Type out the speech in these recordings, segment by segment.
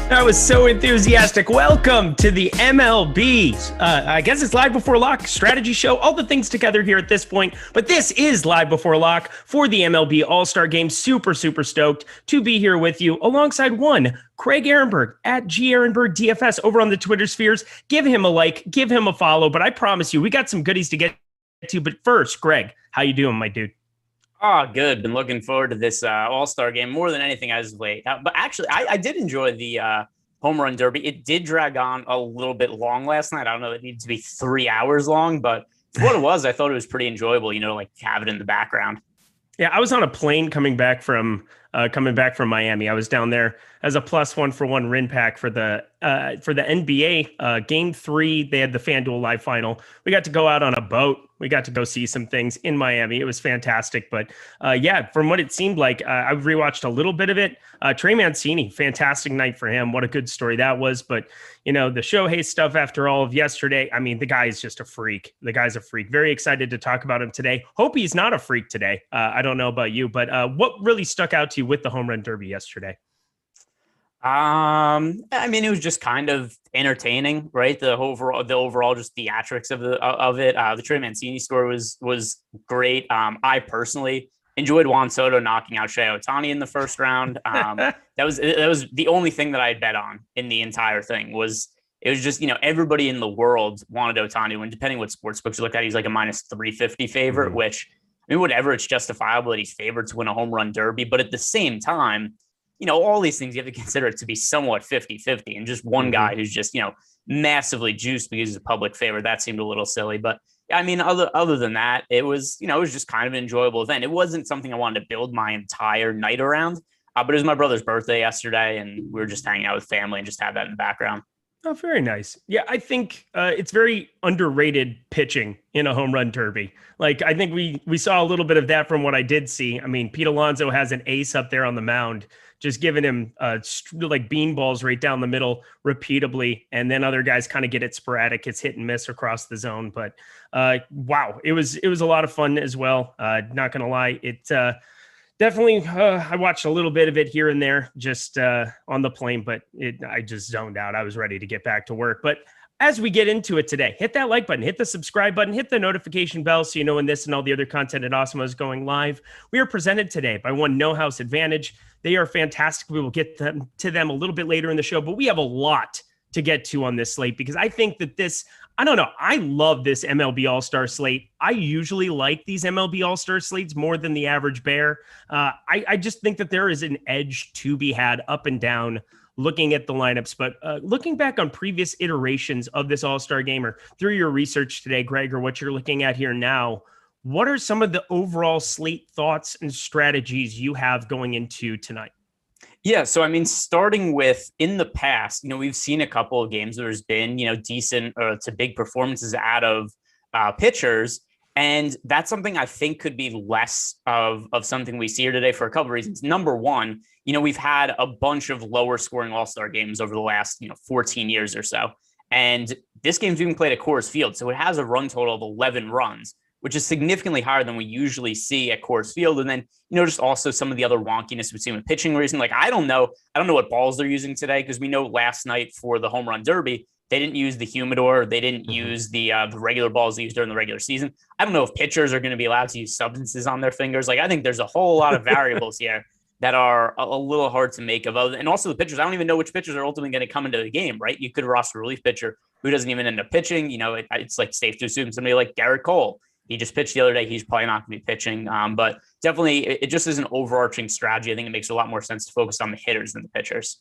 That was so enthusiastic. Welcome to the MLB. I guess it's Live Before Lock strategy show. All the things together here at this point. But this is Live Before Lock for the MLB All-Star Game. Super stoked to be here with you alongside one Craig Ehrenberg at G Ehrenberg DFS over on the Twitter spheres. Give him a like, give him a follow. But I promise you, we got some goodies to get to. But first, Greg, how you doing, my dude? Oh, good. Been looking forward to this All-Star game more than anything as of late. But actually, I did enjoy the home run derby. It did drag on a little bit long last night. I don't know if it needed to be 3 hours long, but for what it was, I thought it was pretty enjoyable, like have it in the background. Yeah, I was on a plane coming back from Miami. I was down there as a +1-for-1 RIN pack for the NBA Game 3. They had the FanDuel Live Final. We got to go out on a boat. We got to go see some things in Miami. It was fantastic. But from what it seemed like, I've rewatched a little bit of it. Trey Mancini, fantastic night for him. What a good story that was. But, the Shohei stuff after all of yesterday, I mean, the guy is just a freak. The guy's a freak. Very excited to talk about him today. Hope he's not a freak today. I don't know about you, but what really stuck out to you with the home run derby yesterday? It was just kind of entertaining, right? The overall just theatrics of it. The Trey Mancini story was great. I personally enjoyed Juan Soto knocking out Shohei Ohtani in the first round. That was the only thing that I had bet on in the entire thing. It was just, everybody in the world wanted Ohtani, when depending what sports books you look at, he's like a -350 favorite, which, whatever, it's justifiable that he's favored to win a home run derby. But at the same time, all these things you have to consider it to be somewhat 50-50, and just one guy who's just, massively juiced because he's a public favorite. That seemed a little silly, but other than that, it was just kind of an enjoyable event. It wasn't something I wanted to build my entire night around, but it was my brother's birthday yesterday, and we were just hanging out with family and just had that in the background. Oh, very nice. Yeah, I think it's very underrated pitching in a home run derby. Like, I think we saw a little bit of that from what I did see. I mean, Pete Alonso has an ace up there on the mound, just giving him like beanballs right down the middle repeatedly. And then other guys kind of get it sporadic. It's hit and miss across the zone. But wow, it was a lot of fun as well. Not going to lie. It definitely, I watched a little bit of it here and there just on the plane, but I just zoned out. I was ready to get back to work. But as we get into it today, hit that like button, hit the subscribe button, hit the notification bell so you know when this and all the other content at Awesemo is going live. We are presented today by one No House Advantage. They are fantastic. We will get to them a little bit later in the show, but we have a lot to get to on this slate because I think that I love this MLB All-Star slate. I usually like these MLB All-Star slates more than the average bear. I just think that there is an edge to be had up and down looking at the lineups. But looking back on previous iterations of this All-Star game or through your research today, Greg, or what you're looking at here now, what are some of the overall slate thoughts and strategies you have going into tonight? Yeah, so starting with in the past, we've seen a couple of games where there's been, decent to big performances out of pitchers. And that's something I think could be less of something we see here today for a couple of reasons. Number one, we've had a bunch of lower scoring All-Star games over the last, 14 years or so. And this game's being played at Coors Field. So it has a run total of 11 runs, which is significantly higher than we usually see at Coors Field. And then, just also some of the other wonkiness we've seen with pitching reason. Like, I don't know what balls they're using today, because we know last night for the home run derby, they didn't use the humidor. They didn't use the regular balls they used during the regular season. I don't know if pitchers are going to be allowed to use substances on their fingers. Like, I think there's a whole lot of variables here that are a little hard to make of. And also the pitchers, I don't even know which pitchers are ultimately going to come into the game, right? You could roster a relief pitcher who doesn't even end up pitching. It's like safe to assume somebody like Garrett Cole. He just pitched the other day. He's probably not going to be pitching. But definitely, it just is an overarching strategy. I think it makes a lot more sense to focus on the hitters than the pitchers.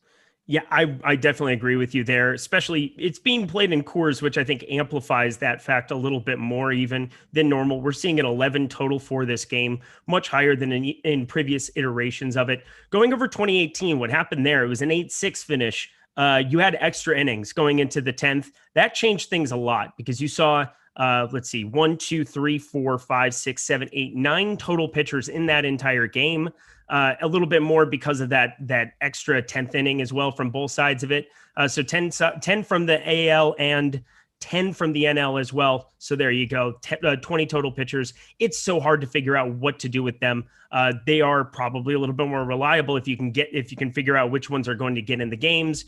Yeah, I definitely agree with you there, especially it's being played in Coors, which I think amplifies that fact a little bit more even than normal. We're seeing an 11 total for this game, much higher than in previous iterations of it. Going over 2018, what happened there, it was an 8-6 finish. You had extra innings going into the 10th. That changed things a lot because you saw, 1, 2, 3, 4, 5, 6, 7, 8, 9 total pitchers in that entire game. A little bit more because of that extra 10th inning as well from both sides of it. So 10 from the AL and 10 from the NL as well. So there you go, 20 total pitchers. It's so hard to figure out what to do with them. They are probably a little bit more reliable if you can figure out which ones are going to get in the games.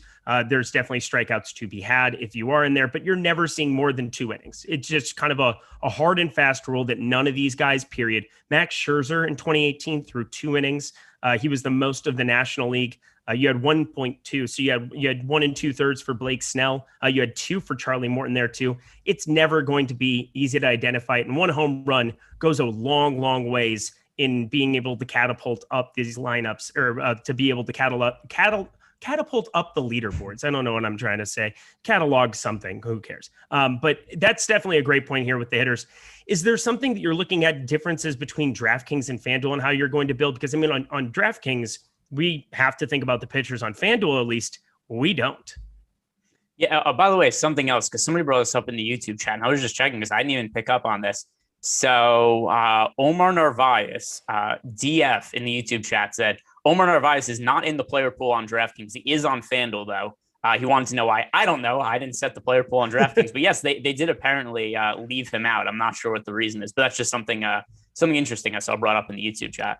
There's definitely strikeouts to be had if you are in there, but you're never seeing more than 2 innings. It's just kind of a hard and fast rule that none of these guys, period. Max Scherzer in 2018 threw 2 innings. He was the most of the National League. You had 1.2. So you had 1 2/3 for Blake Snell. You had 2 for Charlie Morton there too. It's never going to be easy to identify it. And 1 home run goes a long, long ways in being able to catapult up these lineups, or to be able to catapult up the leaderboards. I don't know what I'm trying to say. Catalog something. Who cares? But that's definitely a great point here with the hitters. Is there something that you're looking at differences between DraftKings and FanDuel and how you're going to build? Because I mean, on DraftKings, we have to think about the pitchers. On FanDuel, at least, we don't. Yeah. By the way, something else, because somebody brought this up in the YouTube chat, and I was just checking because I didn't even pick up on this. So Omar Narvaez, DF in the YouTube chat, said Omar Narvaez is not in the player pool on DraftKings. He is on FanDuel, though. He wanted to know why. I don't know. I didn't set the player pool on DraftKings. But yes, they did apparently leave him out. I'm not sure what the reason is, but that's just something interesting I saw brought up in the YouTube chat.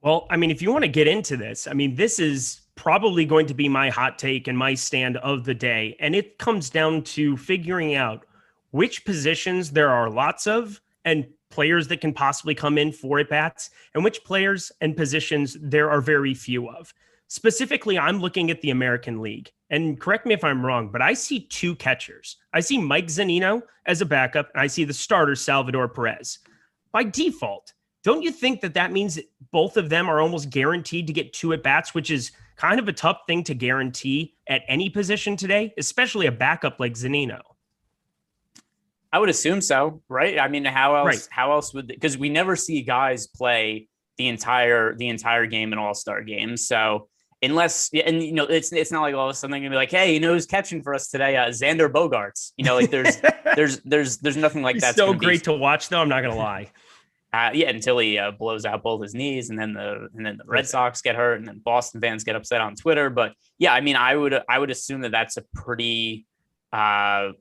Well, I mean, if you want to get into this, I mean, this is probably going to be my hot take and my stand of the day. And it comes down to figuring out which positions there are lots of and players that can possibly come in for at-bats, and which players and positions there are very few of. Specifically, I'm looking at the American League. And correct me if I'm wrong, but I see 2 catchers. I see Mike Zunino as a backup, and I see the starter, Salvador Perez. By default, don't you think that means that both of them are almost guaranteed to get 2 at-bats, which is kind of a tough thing to guarantee at any position today, especially a backup like Zunino? I would assume so, right? I mean, how else? Right. How else would? Because we never see guys play the entire game in All-Star games. So unless, and you know, it's not like all of a sudden they're gonna be like, hey, you know who's catching for us today? Xander Bogaerts. You know, like there's nothing like that. So great to watch, though. I'm not gonna lie. Yeah, until he blows out both his knees, and then the Red Sox get hurt, and then Boston fans get upset on Twitter. But yeah, I mean, I would assume that that's a pretty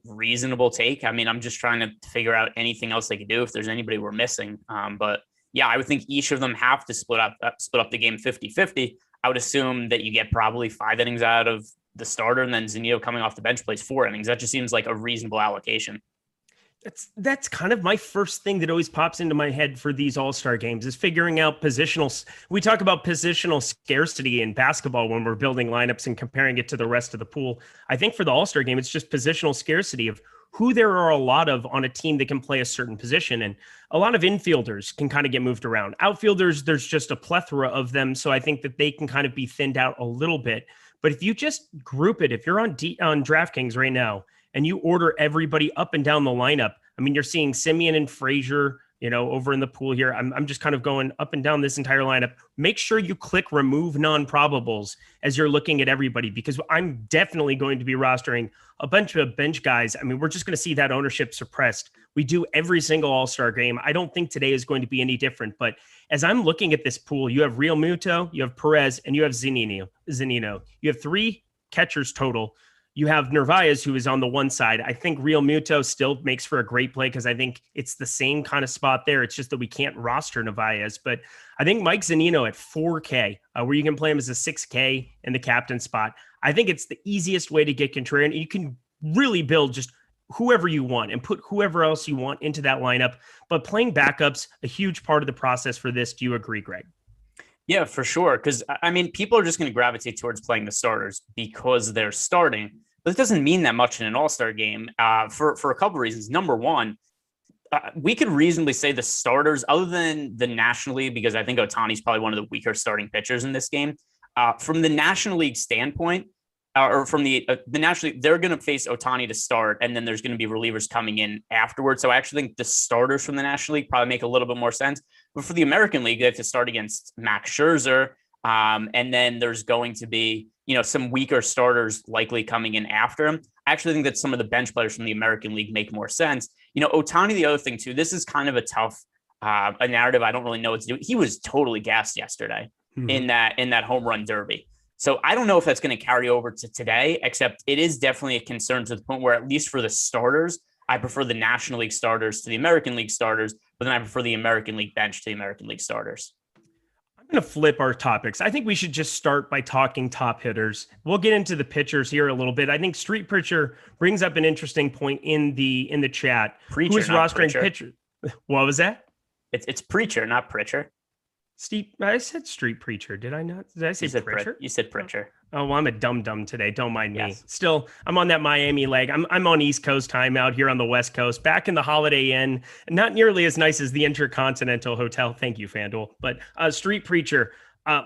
reasonable take. I mean, I'm just trying to figure out anything else they could do if there's anybody we're missing. But yeah, I would think each of them have to split up the game 50-50. I would assume that you get probably 5 innings out of the starter, and then Zunino coming off the bench plays 4 innings. That just seems like a reasonable allocation. That's kind of my first thing that always pops into my head for these all-star games is figuring out positional. We talk about positional scarcity in basketball when we're building lineups and comparing it to the rest of the pool. I think for the all-star game, it's just positional scarcity of who there are a lot of on a team that can play a certain position. And a lot of infielders can kind of get moved around. Outfielders, there's just a plethora of them. So I think that they can kind of be thinned out a little bit. But if you just group it, if you're on DraftKings right now, and you order everybody up and down the lineup, I mean, you're seeing Simeon and Frazier, you know, over in the pool here. I'm just kind of going up and down this entire lineup. Make sure you click remove non-probables as you're looking at everybody, because I'm definitely going to be rostering a bunch of bench guys. I mean, we're just going to see that ownership suppressed. We do every single all-star game. I don't think today is going to be any different, but as I'm looking at this pool, you have Real Muto, you have Perez, and you have Zunino. You have 3 catchers total. You have Narvaez, who is on the one side. I think Real Muto still makes for a great play because I think it's the same kind of spot there. It's just that we can't roster Narvaez. But I think Mike Zunino at 4K, where you can play him as a 6K in the captain spot, I think it's the easiest way to get contrarian. You can really build just whoever you want and put whoever else you want into that lineup. But playing backups, a huge part of the process for this. Do you agree, Greg? Yeah, for sure. Because, I mean, people are just going to gravitate towards playing the starters because they're starting. But it doesn't mean that much in an all-star game for a couple of reasons. Number one, we could reasonably say the starters, other than the National League, because I think Ohtani's probably one of the weaker starting pitchers in this game. From the National League standpoint, or from the National League, they're going to face Ohtani to start, and then there's going to be relievers coming in afterwards. So I actually think the starters from the National League probably make a little bit more sense. But for the American League, they have to start against Max Scherzer, and then there's going to be, you know, some weaker starters likely coming in after him. I actually think that some of the bench players from the American League make more sense. You know, Ohtani, the other thing too, this is kind of a tough a narrative. I don't really know what to do. He was totally gassed yesterday in that home run derby. So I don't know if that's going to carry over to today, except it is definitely a concern to the point where, at least for the starters, I prefer the National League starters to the American League starters, but then I prefer the American League bench to the American League starters. I'm going to flip our topics. I think we should just start by talking top hitters. We'll get into the pitchers here a little bit. I think Street Preacher brings up an interesting point in the chat. Preacher, who is rostering pitcher? What was that? It's Preacher, not Pritcher. Steve, I said Street Preacher. Did I not? Did I say Preacher? You said Pritcher. Oh, well, I'm a dum-dum today. Don't mind me. Yes. Still, I'm on that Miami leg. I'm on East Coast time out here on the West Coast, back in the Holiday Inn. Not nearly as nice as the Intercontinental Hotel. Thank you, FanDuel. But Street Preacher,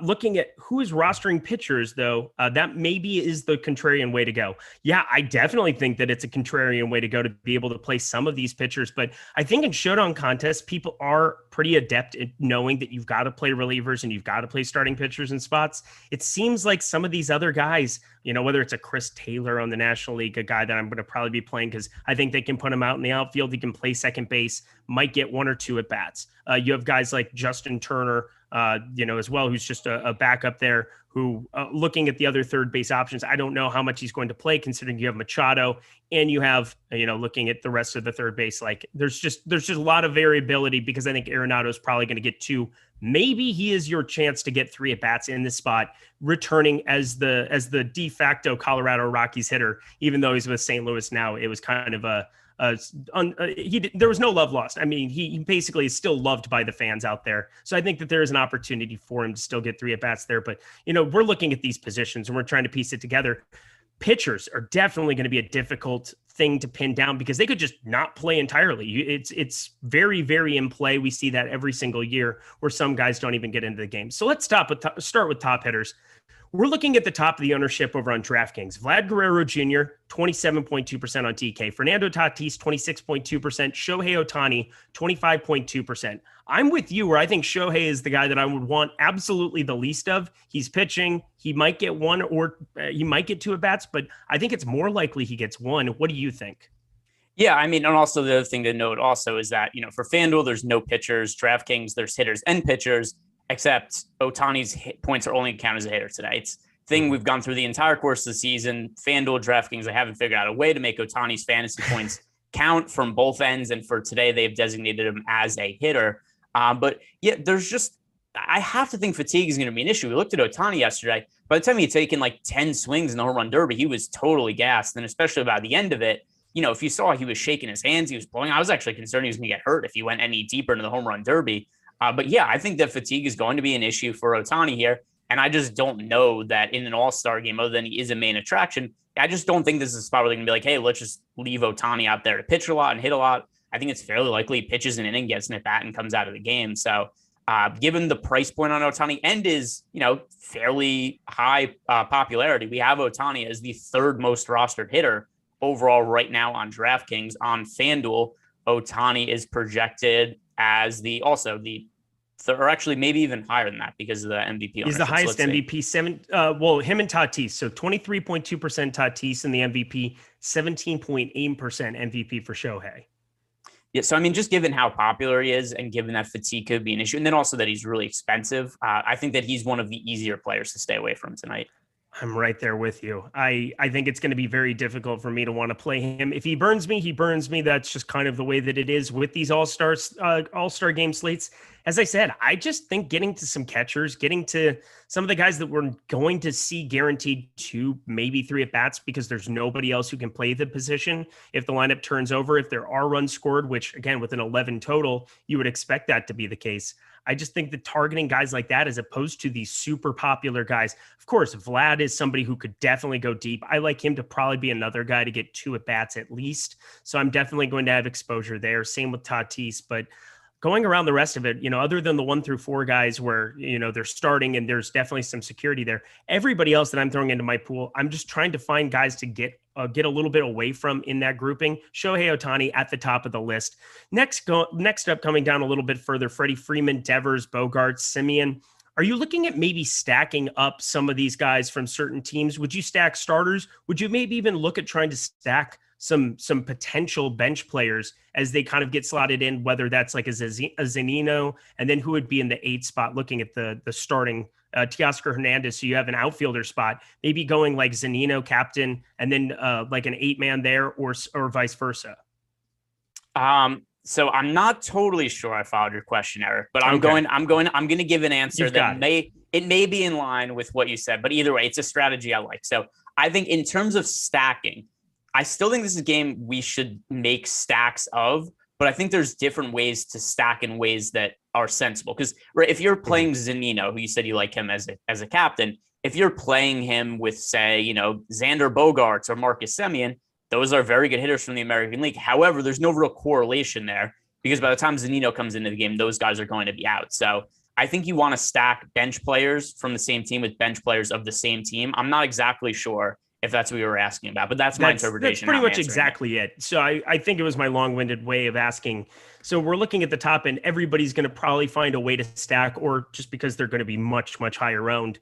looking at who is rostering pitchers, though, that maybe is the contrarian way to go. Yeah, I definitely think that it's a contrarian way to go to be able to play some of these pitchers. But I think in showdown contests, people are pretty adept at knowing that you've got to play relievers and you've got to play starting pitchers in spots. It seems like some of these other guys, whether it's a Chris Taylor on the National League, a guy that I'm going to probably be playing because I think they can put him out in the outfield. He can play second base, might get one or two at bats. You have guys like Justin Turner, as well, who's just a backup there who, looking at the other third base options, I don't know how much he's going to play considering you have Machado and you have, looking at the rest of the third base, like there's just a lot of variability because I think Arenado is probably going to get two. Maybe he is your chance to get three at bats in this spot, returning as the de facto Colorado Rockies hitter, even though he's with St. Louis now. It was kind of there was no love lost. I mean, he basically is still loved by the fans out there. So I think that there is an opportunity for him to still get three at bats there. But, we're looking at these positions and we're trying to piece it together. Pitchers are definitely going to be a difficult thing to pin down because they could just not play entirely. It's very, very in play. We see that every single year where some guys don't even get into the game. So let's start with top hitters. We're looking at the top of the ownership over on DraftKings. Vlad Guerrero Jr., 27.2% on DK. Fernando Tatis, 26.2%. Shohei Ohtani, 25.2%. I'm with you where I think Shohei is the guy that I would want absolutely the least of. He's pitching. He might get one or he might get two at bats, but I think it's more likely he gets one. What do you think? Yeah, I mean, and also the other thing to note also is that, for FanDuel, there's no pitchers. DraftKings, there's hitters and pitchers. Except Ohtani's points are only counted as a hitter today. It's thing we've gone through the entire course of the season. FanDuel, DraftKings, they haven't figured out a way to make Ohtani's fantasy points count from both ends. And for today, they've designated him as a hitter. But yeah, I have to think fatigue is going to be an issue. We looked at Ohtani yesterday. By the time he had taken like 10 swings in the home run derby, he was totally gassed. And especially by the end of it, if you saw he was shaking his hands, he was blowing. I was actually concerned he was going to get hurt if he went any deeper into the home run derby. But yeah, I think that fatigue is going to be an issue for Ohtani here. And I just don't know that in an all-star game, other than he is a main attraction, I just don't think this is a spot where they're going to be like, hey, let's just leave Ohtani out there to pitch a lot and hit a lot. I think it's fairly likely he pitches an inning, gets an at-bat, and comes out of the game. So given the price point on Ohtani and his, fairly high popularity, we have Ohtani as the third most rostered hitter overall right now on DraftKings. On FanDuel, Ohtani is projected as or actually maybe even higher than that because of the MVP. He's the highest MVP. Him and Tatis. So 23.2% Tatis in the MVP, 17.8% MVP for Shohei. Yeah, so I mean, just given how popular he is and given that fatigue could be an issue, and then also that he's really expensive, I think that he's one of the easier players to stay away from tonight. I'm right there with you. I think it's going to be very difficult for me to want to play him. If he burns me, he burns me. That's just kind of the way that it is with these all-star game slates. As I said, I just think getting to some catchers, getting to some of the guys that we're going to see guaranteed 2, maybe 3 at bats because there's nobody else who can play the position. If the lineup turns over, if there are runs scored, which again, with an 11 total, you would expect that to be the case. I just think that targeting guys like that as opposed to these super popular guys, of course, Vlad is somebody who could definitely go deep. I like him to probably be another guy to get 2 at bats at least. So I'm definitely going to have exposure there. Same with Tatis, but going around the rest of it, other than the 1 through 4 guys where, they're starting and there's definitely some security there, everybody else that I'm throwing into my pool, I'm just trying to find guys to get a little bit away from in that grouping. Shohei Ohtani at the top of the list. Next up, coming down a little bit further, Freddie Freeman, Devers, Bogarts, Simeon. Are you looking at maybe stacking up some of these guys from certain teams? Would you stack starters? Would you maybe even look at trying to stack some potential bench players as they kind of get slotted in, whether that's like a Zunino, and then who would be in the 8 spot looking at the starting Teoscar Hernandez. So you have an outfielder spot, maybe going like Zunino captain, and then like an 8-man there, or vice versa. So I'm not totally sure I followed your question, Eric, but I'm going to give an answer that may be in line with what you said, but either way, it's a strategy I like. So I think in terms of stacking, I still think this is a game we should make stacks of, but I think there's different ways to stack in ways that are sensible. Because if you're playing Zunino, who you said you like him as a captain, if you're playing him with, say, Xander Bogaerts or Marcus Semien, those are very good hitters from the American League. However, there's no real correlation there because by the time Zunino comes into the game, those guys are going to be out. So I think you want to stack bench players from the same team with bench players of the same team. I'm not exactly sure if that's what you were asking about, but that's my interpretation. That's pretty much exactly it. So I think it was my long-winded way of asking. So we're looking at the top end. Everybody's going to probably find a way to stack, or just because they're going to be much, much higher owned,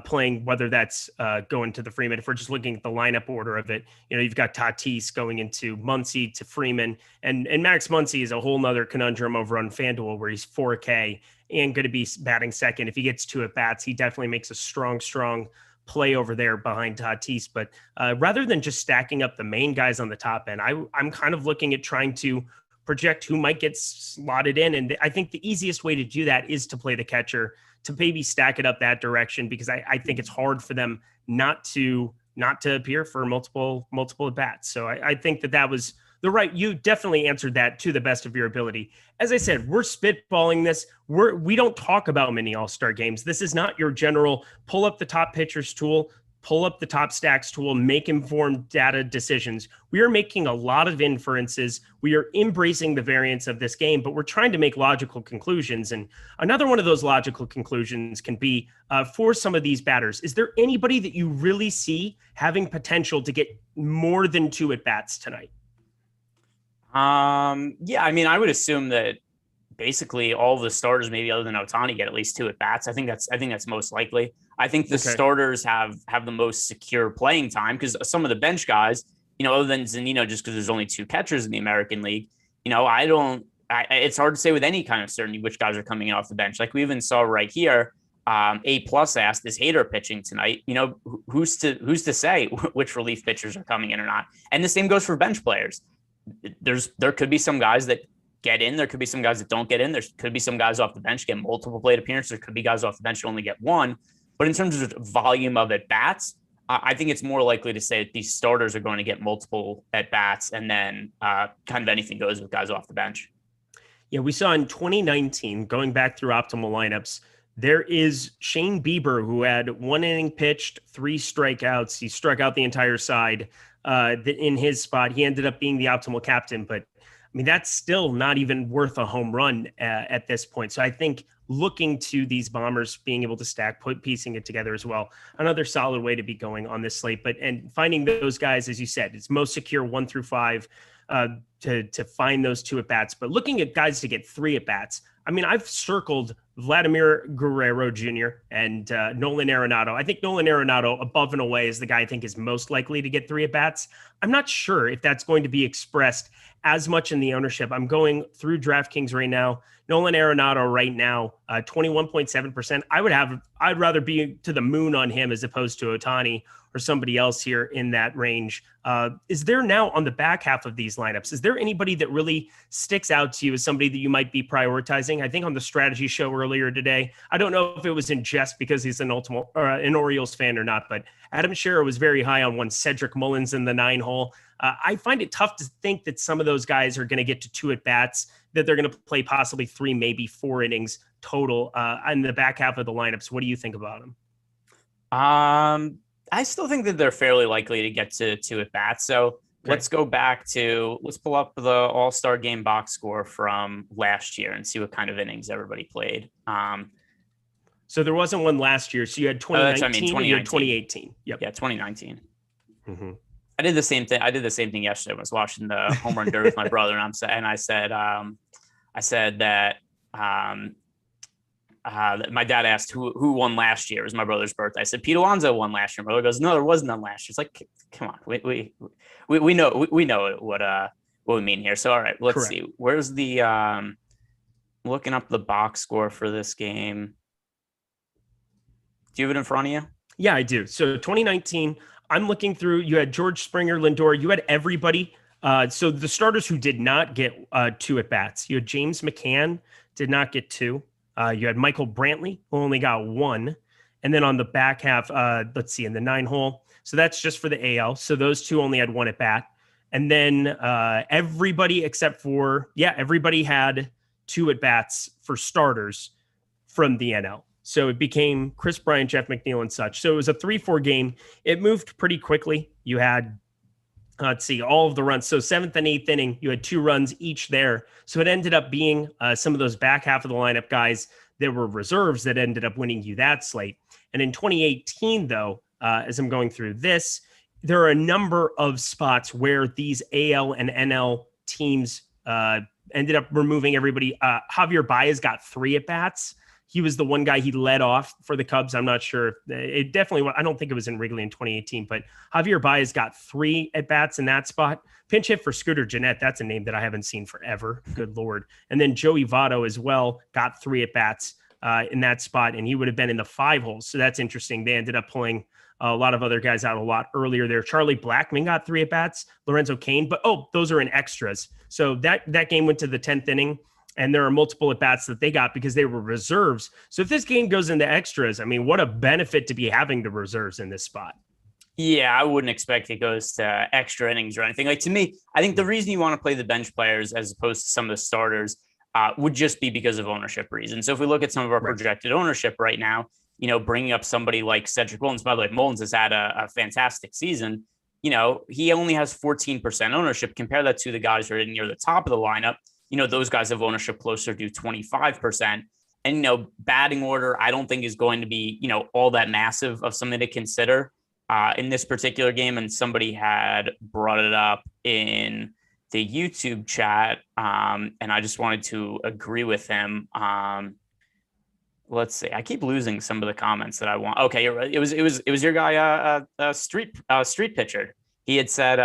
playing, whether that's going to the Freeman. If we're just looking at the lineup order of it, you've got Tatis going into Muncy to Freeman, and Max Muncy is a whole nother conundrum over on FanDuel where he's 4K and going to be batting second. If he gets 2 at bats, he definitely makes a strong play over there behind Tatis. But rather than just stacking up the main guys on the top end, I'm kind of looking at trying to project who might get slotted in. And I think the easiest way to do that is to play the catcher, to maybe stack it up that direction, because I think it's hard for them not to appear for multiple at bats. So I think that was you definitely answered that to the best of your ability. As I said, we're spitballing this. We don't talk about mini all-star games. This is not your general pull up the top pitchers tool, pull up the top stacks tool, make informed data decisions. We are making a lot of inferences. We are embracing the variance of this game, but we're trying to make logical conclusions. And another one of those logical conclusions can be for some of these batters, is there anybody that you really see having potential to get more than 2 at bats tonight? Yeah, I mean, I would assume that basically all of the starters, maybe other than Ohtani, get at least 2 at bats. I think that's most likely. I think the starters have the most secure playing time, because some of the bench guys, other than Zunino, just because there's only 2 catchers in the American League, it's hard to say with any kind of certainty which guys are coming in off the bench. Like we even saw right here, A+ asked, is Hader pitching tonight? Who's to say which relief pitchers are coming in or not? And the same goes for bench players. There could be some guys that get in. There could be some guys that don't get in. There could be some guys off the bench get multiple plate appearances. There could be guys off the bench who only get 1. But in terms of volume of at bats, I think it's more likely to say that these starters are going to get multiple at bats, and then kind of anything goes with guys off the bench. Yeah, we saw in 2019, going back through optimal lineups, there is Shane Bieber, who had 1 inning pitched, 3 strikeouts. He struck out the entire side in his spot. He ended up being the optimal captain, but I mean, that's still not even worth a home run at this point. So I think looking to these bombers being able to stack, piecing it together as well, another solid way to be going on this slate. And finding those guys, as you said, it's most secure 1 through 5 to find those 2 at bats. But looking at guys to get 3 at bats, I mean, I've circled Vladimir Guerrero Jr. and Nolan Arenado. I think Nolan Arenado, above and away, is the guy I think is most likely to get 3 at bats. I'm not sure if that's going to be expressed as much in the ownership. I'm going through DraftKings right now. Nolan Arenado right now, 21.7%. I'd rather be to the moon on him as opposed to Ohtani or somebody else here in that range. Is there now on the back half of these lineups, is there anybody that really sticks out to you as somebody that you might be prioritizing? I think on the strategy show earlier today, I don't know if it was in jest because he's an Orioles fan or not, but Adam Scherer was very high on one Cedric Mullins in the 9 hole. I find it tough to think that some of those guys are going to get to 2 at bats, that they're going to play possibly 3, maybe 4 innings total in the back half of the lineups. What do you think about them? I still think that they're fairly likely to get to 2 at bats. So let's pull up the All-Star game box score from last year and see what kind of innings everybody played. So there wasn't one last year. So you had 2019, you had 2018. Yep. Yeah, 2019. Mm-hmm. I did the same thing yesterday when I was watching the home run derby with my brother, and I said that my dad asked who won last year. It was my brother's birthday. I said Pete Alonso won last year. My brother goes, no, there was none last year. It's like, come on, we know what we mean here. So all right, let's see. Where's the looking up the box score for this game? Do you have it in front of you? Yeah, I do. So 2019, I'm looking through. You had George Springer, Lindor. You had everybody. So the starters who did not get 2 at bats, you had James McCann, did not get 2. You had Michael Brantley, who only got 1. And then on the back half, let's see, in the 9 hole. So that's just for the AL. So those 2 only had 1 at bat. And then everybody except for, everybody had 2 at bats for starters from the NL. So it became Chris Bryant, Jeff McNeil, and such. So it was a 3-4 game. It moved pretty quickly. You had, let's see, all of the runs. So 7th and 8th inning, you had 2 runs each there. So it ended up being some of those back half of the lineup guys that were reserves that ended up winning you that slate. And in 2018, though, as I'm going through this, there are a number of spots where these AL and NL teams ended up removing everybody. Javier Baez got 3 at bats. He was the one guy he led off for the Cubs. I'm not sure. It definitely, I don't think it was in Wrigley in 2018, but Javier Baez got 3 at bats in that spot. Pinch hit for Scooter Gennett. That's a name that I haven't seen forever. Good Lord. And then Joey Votto as well got 3 at bats in that spot, and he would have been in the 5 holes. So that's interesting. They ended up pulling a lot of other guys out a lot earlier there. Charlie Blackmon got 3 at bats, Lorenzo Cain, but those are in extras. So that game went to the 10th inning. And there are multiple at bats that they got because they were reserves. So if this game goes into extras, I mean, what a benefit to be having the reserves in this spot. Yeah, I wouldn't expect it goes to extra innings or anything. Like, to me, I think the reason you want to play the bench players as opposed to some of the starters would just be because of ownership reasons. So if we look at some of our projected ownership right now, bringing up somebody like Cedric Mullins, by the way, Mullins has had a fantastic season. He only has 14% ownership. Compare that to the guys who are near the top of the lineup. Those guys have ownership closer to 25%. And, batting order, I don't think is going to be, all that massive of something to consider in this particular game. And somebody had brought it up in the YouTube chat. And I just wanted to agree with him. Let's see. I keep losing some of the comments that I want. Okay, you're right. It was your guy, street pitcher. He had said,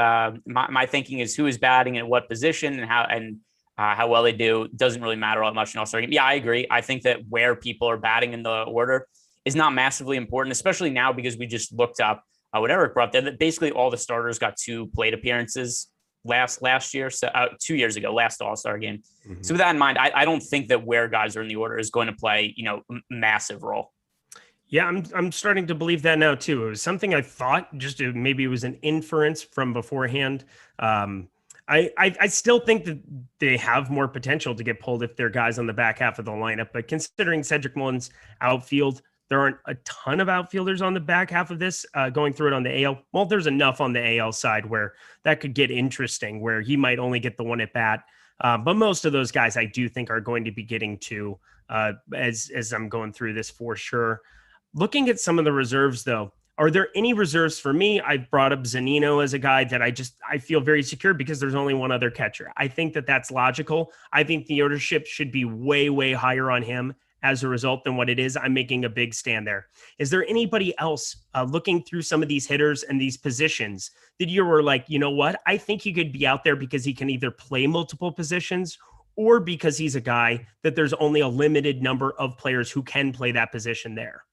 my thinking is who is batting at what position and how well they do doesn't really matter all that much in All-Star game. Yeah, I agree. I think that where people are batting in the order is not massively important, especially now because we just looked up what Eric brought there, that basically all the starters got 2 plate appearances last year, so 2 years ago, last All-Star game. Mm-hmm. So with that in mind, I don't think that where guys are in the order is going to play, massive role. Yeah, I'm starting to believe that now too. It was something I thought, maybe it was an inference from beforehand. I still think that they have more potential to get pulled if they're guys on the back half of the lineup. But considering Cedric Mullins' outfield, there aren't a ton of outfielders on the back half of this going through it on the AL. Well, there's enough on the AL side where that could get interesting, where he might only get the 1 at bat. But most of those guys I do think are going to be getting to as I'm going through this for sure. Looking at some of the reserves, though, are there any reserves for me? I brought up Zunino as a guy that I feel very secure because there's only one other catcher. I think that that's logical. I think the ownership should be way, way higher on him as a result than what it is. I'm making a big stand there. Is there anybody else looking through some of these hitters and these positions that you were like, you know what? I think he could be out there because he can either play multiple positions or because he's a guy that there's only a limited number of players who can play that position there.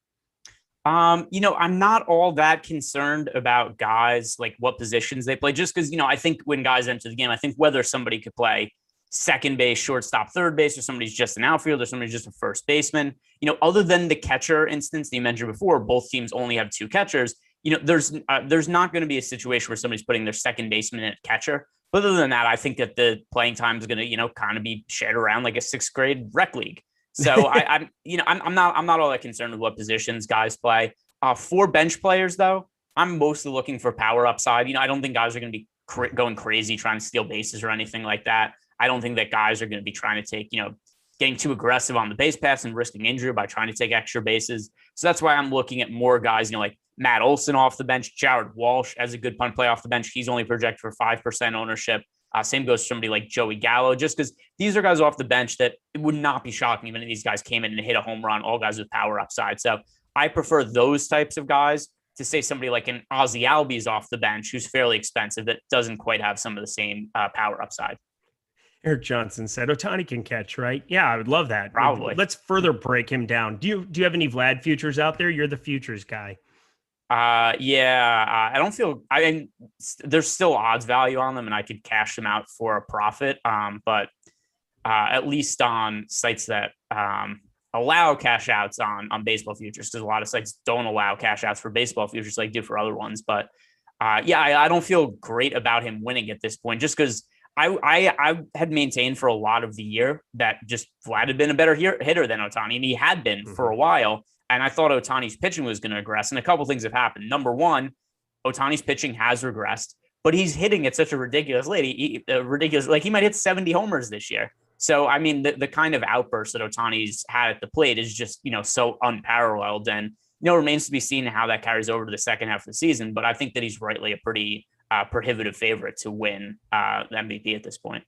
I'm not all that concerned about guys, like what positions they play, just because, I think when guys enter the game, I think whether somebody could play second base, shortstop, third base, or somebody's just an outfielder, or somebody's just a first baseman, other than the catcher instance that you mentioned before, both teams only have 2 catchers. There's not going to be a situation where somebody's putting their second baseman at catcher. But other than that, I think that the playing time is going to, kind of be shared around like a 6th grade rec league. So I'm not all that concerned with what positions guys play. For bench players, though, I'm mostly looking for power upside. I don't think guys are going to be going crazy trying to steal bases or anything like that. I don't think that guys are going to be trying to take, getting too aggressive on the base pass and risking injury by trying to take extra bases. So that's why I'm looking at more guys, like Matt Olson off the bench, Jared Walsh as a good punt play off the bench. He's only projected for 5% ownership. Same goes for somebody like Joey Gallo, just because these are guys off the bench that it would not be shocking if any of these guys came in and hit a home run, all guys with power upside. So I prefer those types of guys to say somebody like an Ozzy Albies off the bench, who's fairly expensive, that doesn't quite have some of the same power upside. Eric Johnson said Ohtani can catch, right? Yeah, I would love that. Probably. Let's further break him down. Do you have any Vlad futures out there? You're the futures guy. I don't feel, I mean, there's still odds value on them and I could cash them out for a profit. But at least on sites that allow cash outs on baseball futures, because a lot of sites don't allow cash outs for baseball futures like do for other ones. But I don't feel great about him winning at this point, just because I had maintained for a lot of the year that just Vlad had been a better hitter than Ohtani, and he had been for a while. And I thought Ohtani's pitching was going to regress. And a couple things have happened. Number one, Ohtani's pitching has regressed, but he's hitting at such a ridiculous like he might hit 70 homers this year. So, I mean, the kind of outburst that Ohtani's had at the plate is just, so unparalleled. And, remains to be seen how that carries over to the second half of the season. But I think that he's rightly a pretty prohibitive favorite to win the MVP at this point.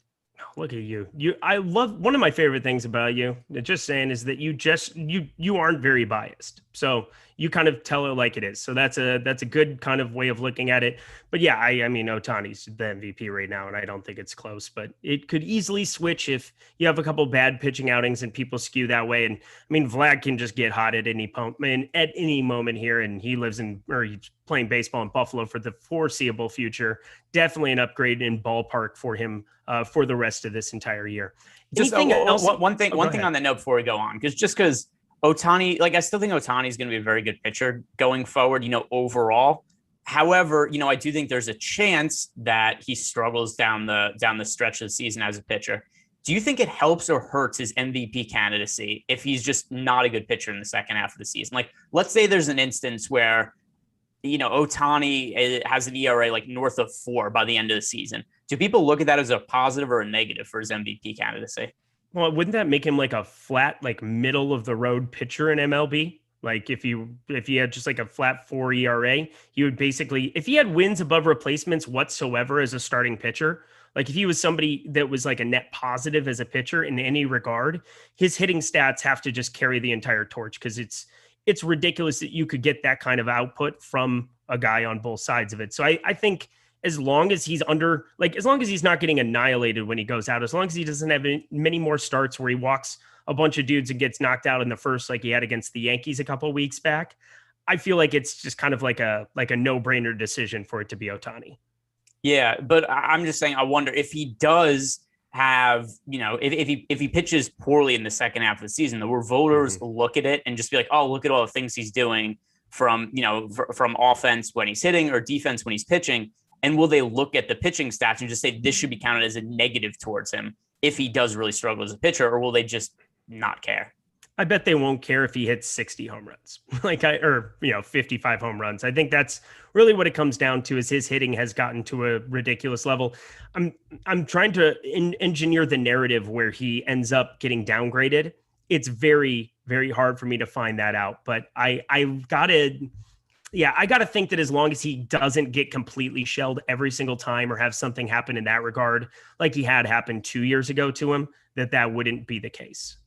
Look at you. I love, one of my favorite things about you, just saying, is that you aren't very biased. So you kind of tell it like it is. So that's a good kind of way of looking at it. But yeah, I mean, Ohtani's the MVP right now, and I don't think it's close, but it could easily switch if you have a couple bad pitching outings and people skew that way. And I mean, Vlad can just get hot at any moment here, and he's playing baseball in Buffalo for the foreseeable future. Definitely an upgrade in ballpark for him for the rest of this entire year. Anything else? One thing on that note before we go on, because Ohtani, I still think Ohtani is going to be a very good pitcher going forward, overall. However, I do think there's a chance that he struggles down the stretch of the season as a pitcher. Do you think it helps or hurts his MVP candidacy if he's just not a good pitcher in the second half of the season? Like, let's say there's an instance where, Ohtani has an ERA like north of 4 by the end of the season. Do people look at that as a positive or a negative for his MVP candidacy? Well, wouldn't that make him like a flat, like middle of the road pitcher in MLB? Like if he had just like a flat 4 ERA, he would basically, if he had wins above replacements whatsoever as a starting pitcher, like if he was somebody that was like a net positive as a pitcher in any regard, his hitting stats have to just carry the entire torch, because it's ridiculous that you could get that kind of output from a guy on both sides of it. So I think as long as he's as long as he's not getting annihilated when he goes out, as long as he doesn't have many more starts where he walks a bunch of dudes and gets knocked out in the first, like he had against the Yankees a couple of weeks back, I feel like it's just kind of like a no-brainer decision for it to be Ohtani. Yeah, but I'm just saying, I wonder if he does have, if he pitches poorly in the second half of the season, the voters look at it and just be like, oh, look at all the things he's doing from offense when he's hitting or defense when he's pitching. And will they look at the pitching stats and just say this should be counted as a negative towards him if he does really struggle as a pitcher, or will they just not care? I bet they won't care if he hits 60 home runs, 55 home runs. I think that's really what it comes down to, is his hitting has gotten to a ridiculous level. I'm trying to engineer the narrative where he ends up getting downgraded. It's very, very hard for me to find that out, but I got to think that as long as he doesn't get completely shelled every single time or have something happen in that regard, like he had happened 2 years ago to him, that wouldn't be the case.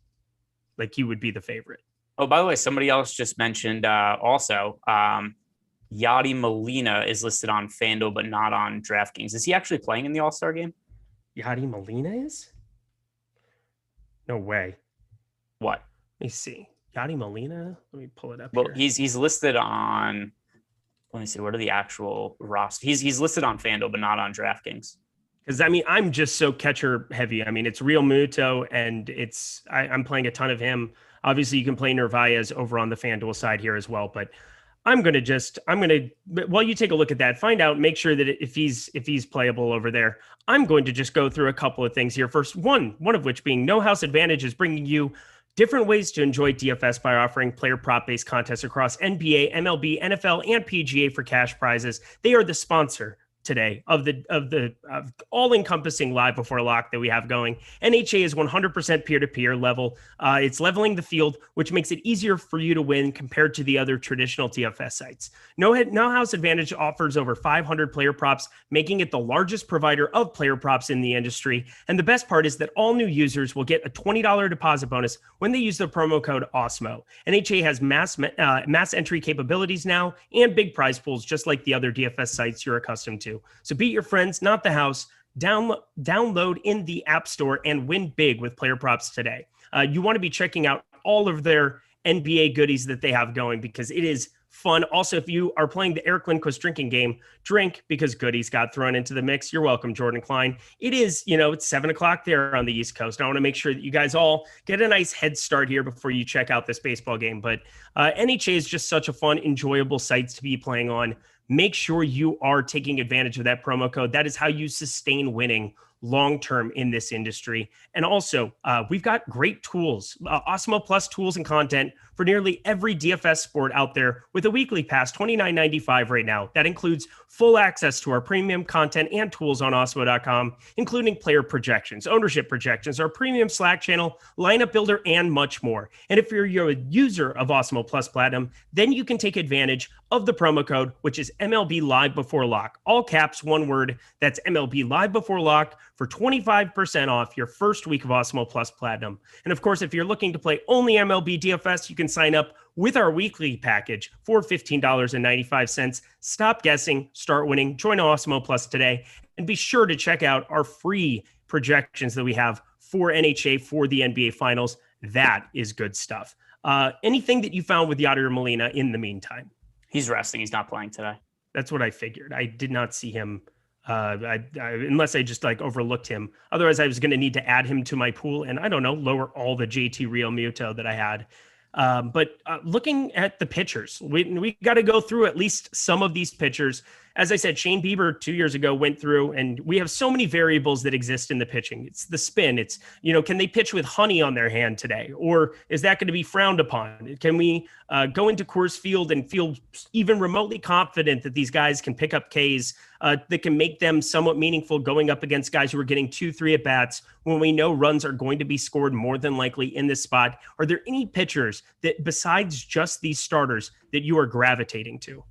Like he would be the favorite. Oh, by the way, somebody else just mentioned also Yadi Molina is listed on FanDuel, but not on DraftKings. Is he actually playing in the All-Star game? Yadi Molina is? No way. What? Let me see. Yadi Molina? Let me pull it up. Well, here. He's listed on, let me see, what are the actual roster? He's listed on FanDuel, but not on DraftKings. Because, I mean, I'm just so catcher heavy. I mean, it's Real Muto, and I'm playing a ton of him. Obviously, you can play Narvaez over on the FanDuel side here as well. But I'm going to, while you take a look at that, find out, make sure that if he's playable over there, I'm going to just go through a couple of things here. First, one of which being No House Advantage is bringing you different ways to enjoy DFS by offering player prop-based contests across NBA, MLB, NFL, and PGA for cash prizes. They are the sponsor today of the all-encompassing live before lock that we have going. NHA is 100% peer-to-peer level. It's leveling the field, which makes it easier for you to win compared to the other traditional DFS sites. No House Advantage offers over 500 player props, making it the largest provider of player props in the industry. And the best part is that all new users will get a $20 deposit bonus when they use the promo code Awesemo. NHA has mass entry capabilities now and big prize pools, just like the other DFS sites you're accustomed to. So beat your friends, not the house. Download in the App Store and win big with player props today. You want to be checking out all of their NBA goodies that they have going because it is fun. Also, if you are playing the Eric Lindquist drinking game, drink because goodies got thrown into the mix. You're welcome, Jordan Klein. It is, it's 7:00 there on the East Coast. I want to make sure that you guys all get a nice head start here before you check out this baseball game. But NHA is just such a fun, enjoyable site to be playing on. Make sure you are taking advantage of that promo code. That is how you sustain winning long-term in this industry. And also, we've got great tools, Awesemo Plus tools and content for nearly every DFS sport out there with a weekly pass, $29.95 right now. That includes full access to our premium content and tools on Awesemo.com, including player projections, ownership projections, our premium Slack channel, lineup builder, and much more. And if you're a user of Awesemo Plus Platinum, then you can take advantage of the promo code, which is MLB Live Before Lock. All caps, one word. That's MLB Live Before Lock for 25% off your first week of Awesemo Plus Platinum. And of course, if you're looking to play only MLB DFS, you can sign up with our weekly package for $15.95. Stop guessing, start winning. Join Awesemo Plus today, and be sure to check out our free projections that we have for NHA for the NBA Finals. That is good stuff. Anything that you found with Yadier Molina in the meantime? He's resting. He's not playing today. That's what I figured. I did not see him unless I just overlooked him. Otherwise, I was going to need to add him to my pool and lower all the JT Real Muto that I had. But looking at the pitchers, we got to go through at least some of these pitchers. As I said, Shane Bieber 2 years ago went through, and we have so many variables that exist in the pitching. It's the spin. It's, can they pitch with honey on their hand today? Or is that going to be frowned upon? Can we go into Coors Field and feel even remotely confident that these guys can pick up Ks that can make them somewhat meaningful going up against guys who are getting 2-3 at bats when we know runs are going to be scored more than likely in this spot? Are there any pitchers that, besides just these starters, that you are gravitating to?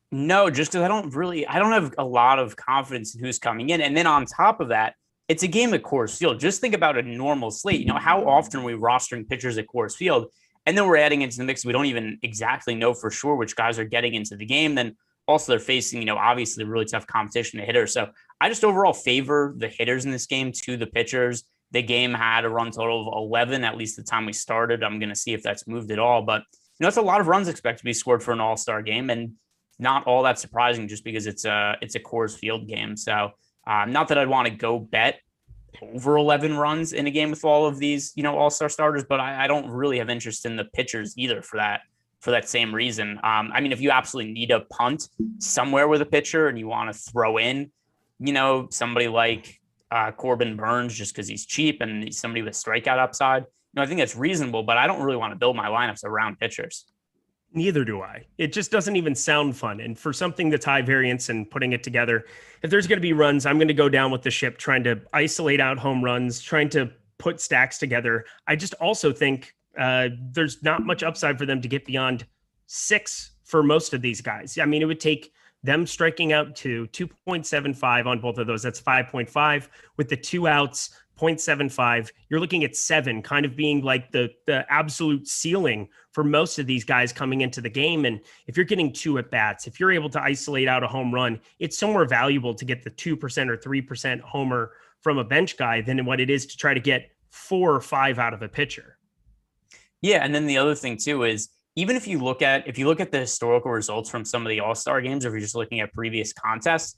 No, just because I don't have a lot of confidence in who's coming in. And then on top of that, it's a game at Coors Field. Just think about a normal slate. How often are we rostering pitchers at Coors Field? And then we're adding into the mix. We don't even exactly know for sure which guys are getting into the game. Then also they're facing, obviously really tough competition to hitters. So I just overall favor the hitters in this game to the pitchers. The game had a run total of 11, at least the time we started. I'm going to see if that's moved at all. But, it's a lot of runs expected to be scored for an all-star game. And not all that surprising just because it's a Coors Field game. So not that I'd want to go bet over 11 runs in a game with all of these, all-star starters, but I don't really have interest in the pitchers either for that same reason. If you absolutely need a punt somewhere with a pitcher and you want to throw in, somebody like Corbin Burns just because he's cheap and he's somebody with strikeout upside, I think that's reasonable, but I don't really want to build my lineups around pitchers. Neither do I. It just doesn't even sound fun. And for something that's high variance and putting it together, if there's going to be runs, I'm going to go down with the ship, trying to isolate out home runs, trying to put stacks together. I just also think there's not much upside for them to get beyond 6 for most of these guys. It would take them striking out to 2.75 on both of those. That's 5.5 with the 2 outs. 0.75, you're looking at 7 kind of being like the absolute ceiling for most of these guys coming into the game. And if you're getting 2 at bats, if you're able to isolate out a home run, it's somewhere valuable to get the 2% or 3% homer from a bench guy than what it is to try to get 4 or 5 out of a pitcher. Yeah. And then the other thing too is even if you look at the historical results from some of the all-star games, or if you're just looking at previous contests,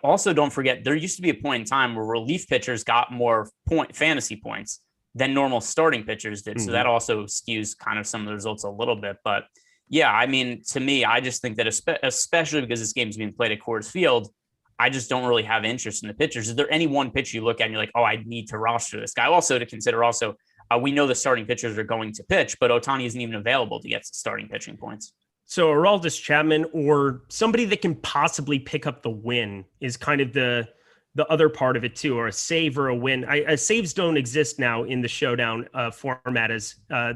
also, don't forget, there used to be a point in time where relief pitchers got more fantasy points than normal starting pitchers did. Mm-hmm. So that also skews kind of some of the results a little bit. But yeah, to me, I just think that especially because this game is being played at Coors Field, I just don't really have interest in the pitchers. Is there any one pitch you look at and you're like, oh, I need to roster this guy? Also to consider we know the starting pitchers are going to pitch, but Ohtani isn't even available to get starting pitching points. So Aroldis Chapman or somebody that can possibly pick up the win is kind of the other part of it too, or a save or a win. Saves don't exist now in the showdown format as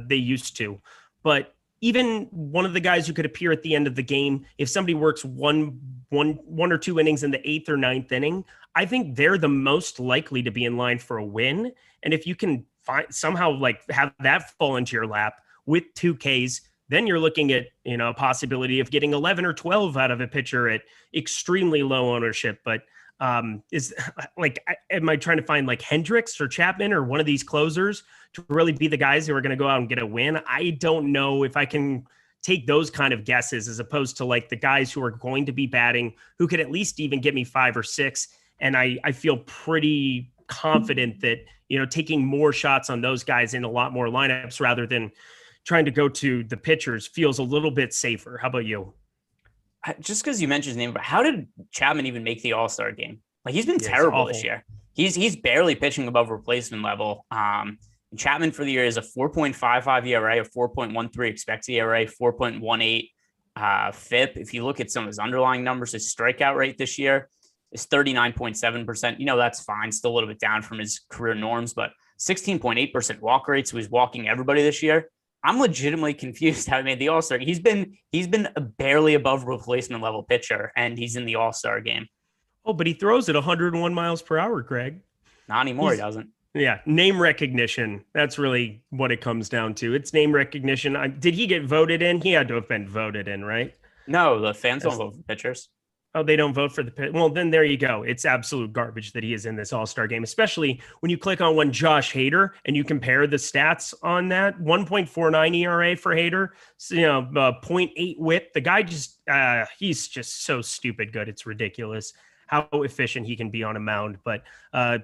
they used to, but even one of the guys who could appear at the end of the game, if somebody works one or two innings in the eighth or ninth inning, I think they're the most likely to be in line for a win. And if you can somehow like have that fall into your lap with 2Ks, then you're looking at, a possibility of getting 11 or 12 out of a pitcher at extremely low ownership. But am I trying to find like Hendricks or Chapman or one of these closers to really be the guys who are going to go out and get a win? I don't know if I can take those kind of guesses as opposed to like the guys who are going to be batting, who could at least even get me 5 or 6. And I feel pretty confident that, taking more shots on those guys in a lot more lineups rather than trying to go to the pitchers feels a little bit safer. How about you? Just because you mentioned his name, but how did Chapman even make the All-Star game? Like, he's been terrible this year. He's barely pitching above replacement level. Chapman for the year is a 4.55 ERA, a 4.13 expected ERA, 4.18 FIP. If you look at some of his underlying numbers, his strikeout rate this year is 39.7%. That's fine. Still a little bit down from his career norms, but 16.8% walk rate. So he's walking everybody this year. I'm legitimately confused how he made the All-Star. He's been a barely above replacement level pitcher, and he's in the All-Star game. Oh, but he throws at 101 miles per hour, Greg. Not anymore, he doesn't. Yeah, name recognition. That's really what it comes down to. It's name recognition. Did he get voted in? He had to have been voted in, right? No, the fans don't vote for pitchers. Oh, they don't vote for the pit. Well, then there you go. It's absolute garbage that he is in this All-Star game, especially when you click on one Josh Hader and you compare the stats on that. 1.49 ERA for Hader, 0.8 whip. The guy just, he's just so stupid good. It's ridiculous how efficient he can be on a mound. But I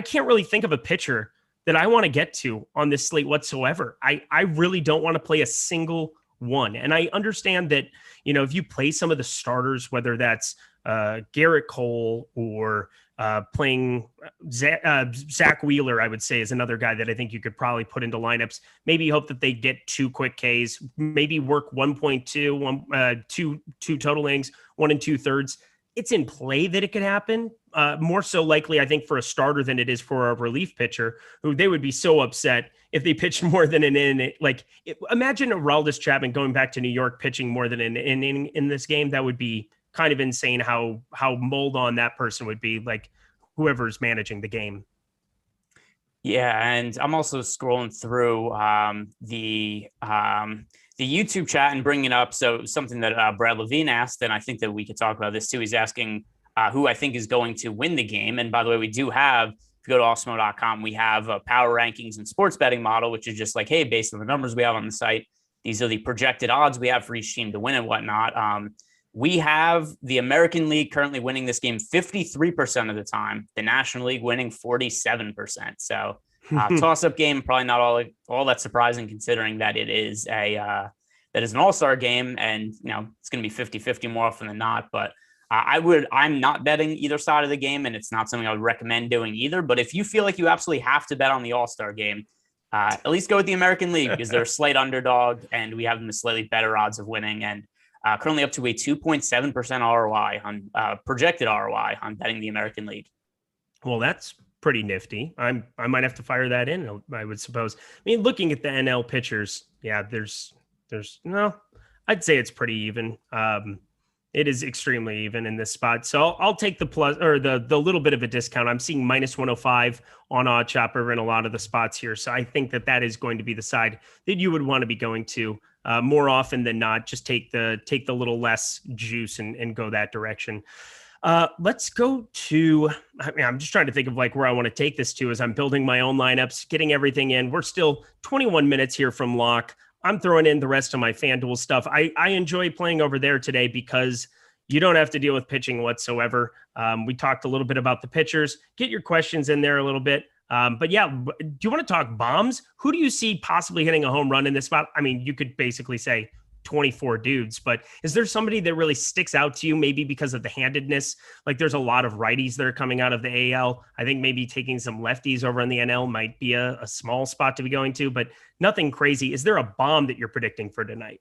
can't really think of a pitcher that I want to get to on this slate whatsoever. I really don't want to play a single one. And I understand that, if you play some of the starters, whether that's Garrett Cole or playing Zach Wheeler, I would say is another guy that I think you could probably put into lineups. Maybe hope that they get 2 quick Ks, maybe work 1.2, two total innings, 1 2/3. It's in play that it could happen. More so likely, I think, for a starter than it is for a relief pitcher, who they would be so upset if they pitched more than an inning. Imagine Aroldis Chapman going back to New York pitching more than an inning in this game. That would be kind of insane how mold on that person would be, like whoever's managing the game. Yeah, and I'm also scrolling through the YouTube chat and bringing up something that Brad Levine asked, and I think that we could talk about this too. He's asking who I think is going to win the game. And by the way, we do have, if you go to Awesemo.com, we have a power rankings and sports betting model, which is just like, hey, based on the numbers we have on the site, these are the projected odds we have for each team to win and whatnot. We have the American League currently winning this game 53% of the time, the National League winning 47%. So toss-up game, probably not all that surprising considering that it is an all-star game, and it's going to be 50-50 more often than not. But I'm not betting either side of the game, and it's not something I would recommend doing either. But if you feel like you absolutely have to bet on the all-star game, at least go with the American League because they're a slight underdog, and we have them with slightly better odds of winning, and currently up to a 2.7% ROI on projected ROI on betting the American League. Well, that's pretty nifty. I might have to fire that in, I would suppose. I mean, looking at the NL pitchers, yeah, there's no, I'd say it's pretty even. It is extremely even in this spot. So I'll take the plus or the little bit of a discount. I'm seeing -105 on Odd Chopper in a lot of the spots here. So I think that is going to be the side that you would want to be going to more often than not. Just take the little less juice and go that direction. Let's go to, I'm just trying to think of like where I want to take this to as I'm building my own lineups, getting everything in. We're still 21 minutes here from lock. I'm throwing in the rest of my FanDuel stuff. I enjoy playing over there today because you don't have to deal with pitching whatsoever. We talked a little bit about the pitchers. Get your questions in there a little bit. But yeah, do you want to talk bombs? Who do you see possibly hitting a home run in this spot? I mean, you could basically say 24 dudes, but is there somebody that really sticks out to you maybe because of the handedness? Like there's a lot of righties that are coming out of the AL. I think maybe taking some lefties over in the NL might be a small spot to be going to, but nothing crazy. Is there a bomb that you're predicting for tonight?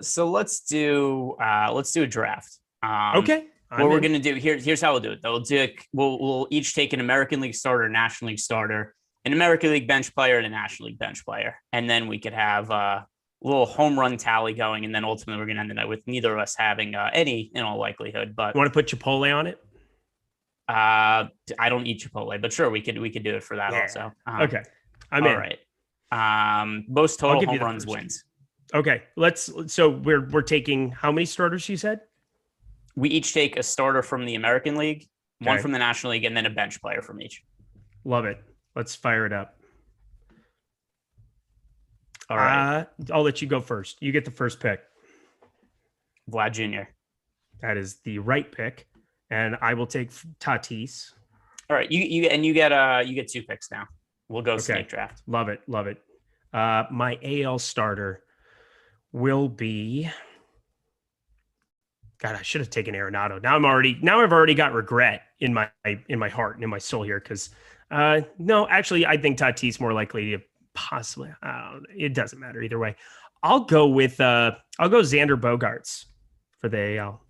So let's do a draft. Okay. What we're gonna do here's how we'll do it. We'll each take an American League starter, National League starter, an American League bench player, and a National League bench player, and then we could have a little home run tally going, and then ultimately we're gonna end the night with neither of us having any in all likelihood. But you want to put Chipotle on it? I don't eat Chipotle, but sure, we could do it for that also. Okay, I'm all in. Right. Most total home runs wins. Okay, so we're taking how many starters you said? We each take a starter from the American League, one from the National League, and then a bench player from each. Love it. Let's fire it up. All right. I'll let you go first. You get the first pick. Vlad Jr. That is the right pick, and I will take Tatis. All right, you get 2 picks now. We'll go snake draft. Love it. My AL starter will be. God, I should have taken Arenado. Now I've already got regret in my heart and in my soul here because no, actually, I think Tatis more likely to possibly. It doesn't matter either way. I'll go Xander Bogaerts for the AL.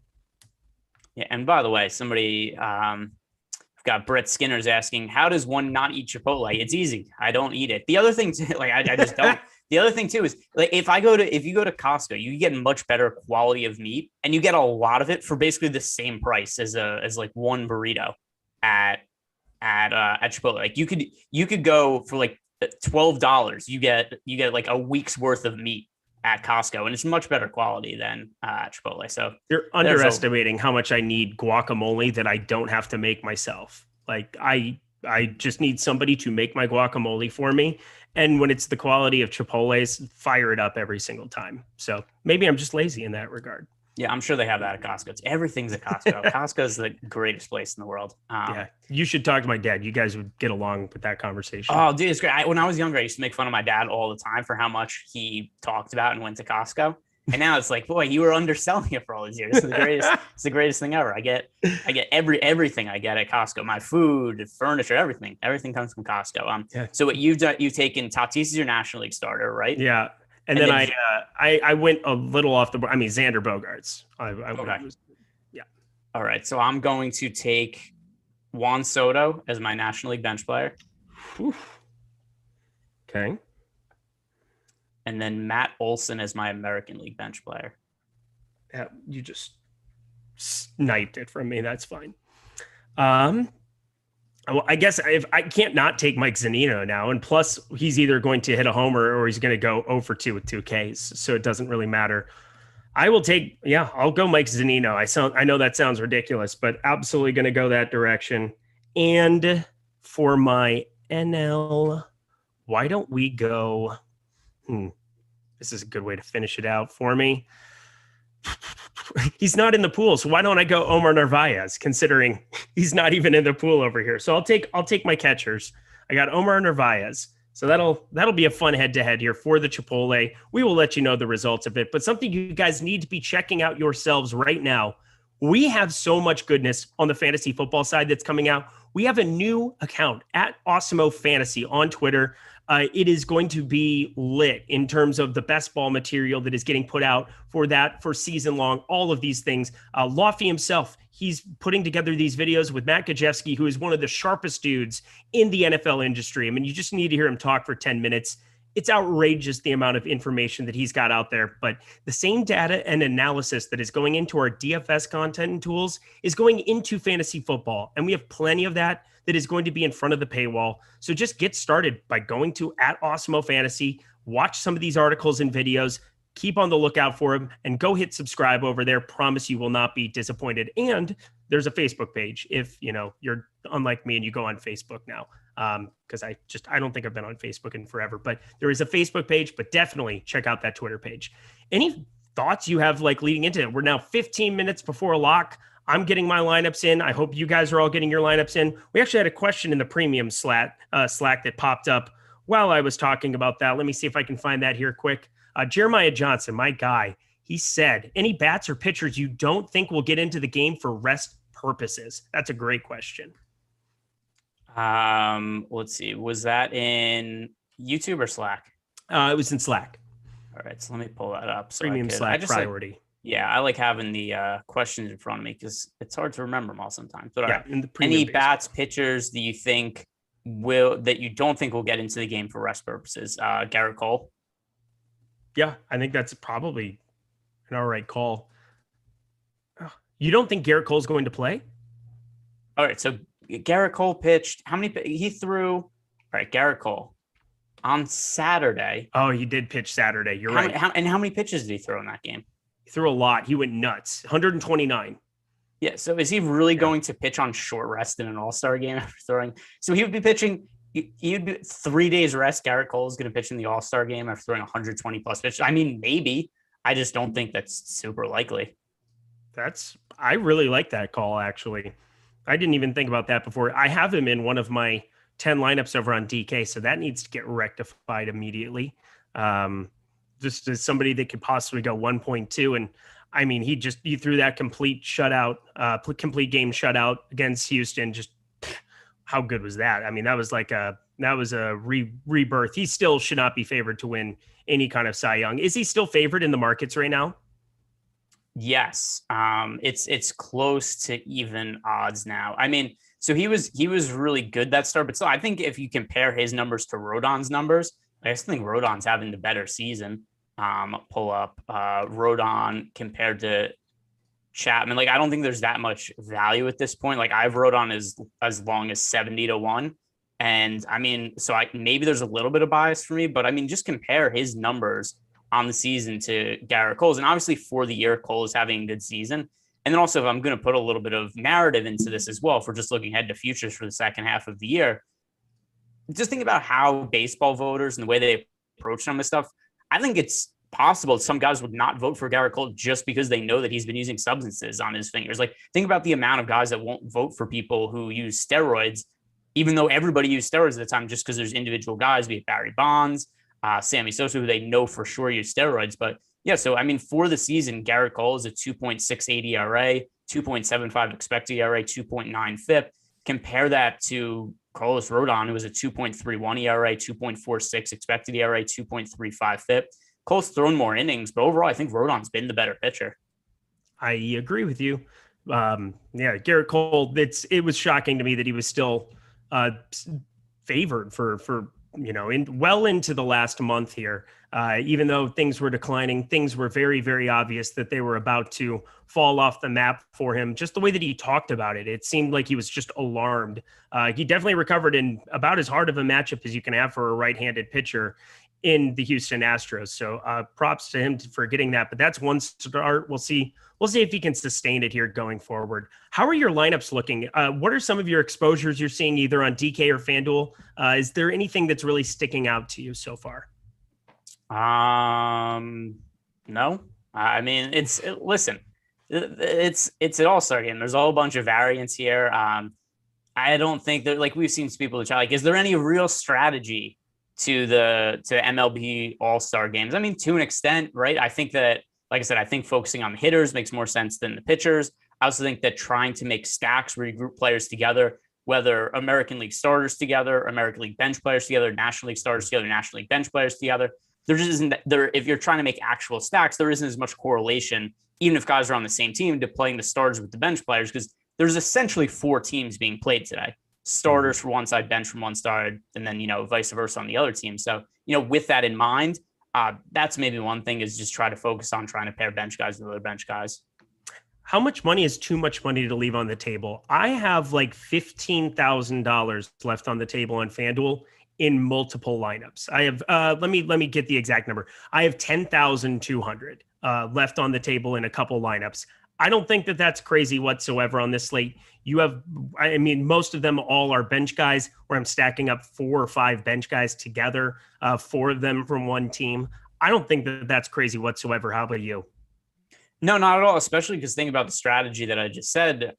Yeah, and by the way, somebody got Brett Skinner's asking, how does one not eat Chipotle? It's easy. I don't eat it. The other thing, I just don't. The other thing too is like if you go to Costco, you get much better quality of meat, and you get a lot of it for basically the same price as like one burrito at Chipotle. Like you could go for like $12. You get like a week's worth of meat at Costco, and it's much better quality than Chipotle. So you're underestimating how much I need guacamole that I don't have to make myself. Like I just need somebody to make my guacamole for me. And when it's the quality of Chipotle's, fire it up every single time. So maybe I'm just lazy in that regard. Yeah, I'm sure they have that at Costco. Everything's at Costco. Costco is the greatest place in the world. Yeah, you should talk to my dad. You guys would get along with that conversation. Oh, dude, it's great. When I was younger, I used to make fun of my dad all the time for how much he talked about and went to Costco. And now it's like, boy, you were underselling it for all these years. It's the greatest. It's the greatest thing ever. I get everything I get at Costco. My food, furniture, everything comes from Costco. So what you've taken Tatis as your National League starter, right? Yeah. And then I went a little off the board. I mean, Xander Bogaerts. Yeah. All right. So I'm going to take Juan Soto as my National League bench player. Whew. Okay. And then Matt Olson as my American League bench player. Yeah, you just sniped it from me. That's fine. Well, I guess if I can't not take Mike Zunino now, and plus he's either going to hit a homer or he's going to go 0 for 2 with 2 Ks, so it doesn't really matter. I'll go Mike Zunino. I know that sounds ridiculous, but absolutely going to go that direction. And for my NL, why don't we go? This is a good way to finish it out for me. He's not in the pool, so why don't I go Omar Narvaez, considering he's not even in the pool over here? So I'll take my catchers. I got Omar Narvaez. So that'll be a fun head-to-head here for the Chipotle. We will let you know the results of it, but something you guys need to be checking out yourselves right now. We have so much goodness on the fantasy football side that's coming out. We have a new account at Awesemo Fantasy on Twitter. It is going to be lit in terms of the best ball material that is getting put out for season long, all of these things. Lofty himself, he's putting together these videos with Matt Gajewski, who is one of the sharpest dudes in the NFL industry. I mean, you just need to hear him talk for 10 minutes. It's outrageous the amount of information that he's got out there, but the same data and analysis that is going into our DFS content and tools is going into fantasy football. And we have plenty of that is going to be in front of the paywall. So just get started by going to @Awesemo Fantasy, watch some of these articles and videos, keep on the lookout for them, and go hit subscribe over there. Promise you will not be disappointed. And there's a Facebook page if you're unlike me and you go on Facebook now. Because I don't think I've been on Facebook in forever, but there is a Facebook page, but definitely check out that Twitter page. Any thoughts you have leading into it? We're now 15 minutes before a lock. I'm getting my lineups in. I hope you guys are all getting your lineups in. We actually had a question in the premium Slack that popped up while I was talking about that. Let me see if I can find that here quick. Jeremiah Johnson, my guy, he said, any bats or pitchers you don't think will get into the game for rest purposes? That's a great question. Let's see. Was that in YouTube or Slack? It was in Slack. All right, so let me pull that up. So Premium Slack priority. I like having the questions in front of me because it's hard to remember them all sometimes. But all right, any bats, pitchers that you think you don't think will get into the game for rest purposes? Garrett Cole. Yeah, I think that's probably an all right call. You don't think Garrett Cole's going to play? All right, so Garrett Cole pitched. How many? He threw. All right, Garrett Cole on Saturday. Oh, he did pitch Saturday. You're right. How many pitches did he throw in that game? He threw a lot. He went nuts. 129. Yeah. So is he really going to pitch on short rest in an All-Star game after throwing? So he would be pitching. He'd be 3 days rest. Garrett Cole is going to pitch in the All-Star game after throwing 120 plus pitches. I mean, maybe. I just don't think that's super likely. I really like that call, actually. I didn't even think about that before. I have him in one of my 10 lineups over on DK, so that needs to get rectified immediately. Just as somebody that could possibly go 1.2. And I mean, he threw that complete game shutout against Houston. Just how good was that? I mean, that was a rebirth. He still should not be favored to win any kind of Cy Young. Is he still favored in the markets right now? Yes. It's close to even odds now. I mean, so he was really good that start, but still, I think if you compare his numbers to Rodon's numbers, I just think Rodon's having the better season. Pull up Rodon compared to Chapman. Like, I don't think there's that much value at this point. Like, I've Rodon as long as 70-1. And I mean, so maybe there's a little bit of bias for me, but I mean, just compare his numbers on the season to Garrett Cole's. And obviously for the year, Cole is having a good season. And then also, if I'm going to put a little bit of narrative into this as well, if we're just looking ahead to futures for the second half of the year, just think about how baseball voters and the way they approach some of this stuff. I think it's possible some guys would not vote for Garrett Cole just because they know that he's been using substances on his fingers. Like, think about the amount of guys that won't vote for people who use steroids, even though everybody used steroids at the time, just because there's individual guys, be it Barry Bonds, Sammy Sosa, who they know for sure use steroids. But yeah, so I mean, for the season, Garrett Cole is a 2.68 ERA, 2.75 expected ERA, 2.9 FIP. Compare that to Carlos Rodon, who was a 2.31 ERA, 2.46 expected ERA, 2.35 FIP. Cole's thrown more innings, but overall, I think Rodon's been the better pitcher. I agree with you. Garrett Cole, it was shocking to me that he was still favored for well into the last month here. Even though things were declining, things were very, very obvious that they were about to fall off the map for him. Just the way that he talked about it, it seemed like he was just alarmed. He definitely recovered in about as hard of a matchup as you can have for a right-handed pitcher in the Houston Astros. So props to him for getting that. But that's one start. We'll see if he can sustain it here going forward. How are your lineups looking? What are some of your exposures you're seeing either on DK or FanDuel? Is there anything that's really sticking out to you so far? No. I mean, it's an all-star game. There's a whole bunch of variants here. I don't think that, like, we've seen people try, like, is there any real strategy to MLB all-star games? I mean, to an extent, right? I think that, like I said, I think focusing on the hitters makes more sense than the pitchers. I also think that trying to make stacks where you group players together, whether American League starters together, American League bench players together, National League starters together, National League bench players together, there just isn't there. If you're trying to make actual stacks, there isn't as much correlation, even if guys are on the same team, to playing the starters with the bench players, because there's essentially 4 teams being played today. Starters for one side, bench from one side, and then, vice versa on the other team. So, with that in mind, that's maybe one thing, is just try to focus on trying to pair bench guys with other bench guys. How much money is too much money to leave on the table? I have like $15,000 left on the table on FanDuel in multiple lineups. I have, let me get the exact number. I have 10,200 left on the table in a couple lineups. I don't think that that's crazy whatsoever on this slate. You have, I mean, most of them all are bench guys, where I'm stacking up 4 or 5 bench guys together, 4 of them from one team. I don't think that that's crazy whatsoever. How about you? No, not at all. Especially because think about the strategy that I just said,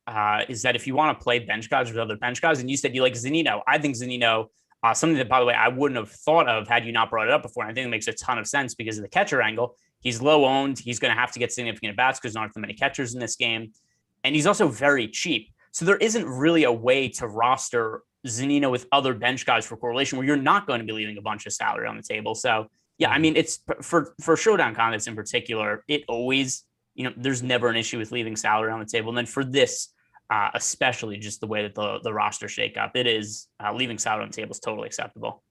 is that if you want to play bench guys with other bench guys, and you said you like Zunino, I think Zunino, something that, by the way, I wouldn't have thought of had you not brought it up before. And I think it makes a ton of sense because of the catcher angle. He's low owned. He's going to have to get significant at-bats because there aren't that many catchers in this game. And he's also very cheap. So there isn't really a way to roster Zunino with other bench guys for correlation where you're not going to be leaving a bunch of salary on the table. So Yeah, I mean, it's for showdown contests in particular, it always, there's never an issue with leaving salary on the table. And then for this, especially just the way that the roster shake up, it is leaving salary on the table is totally acceptable.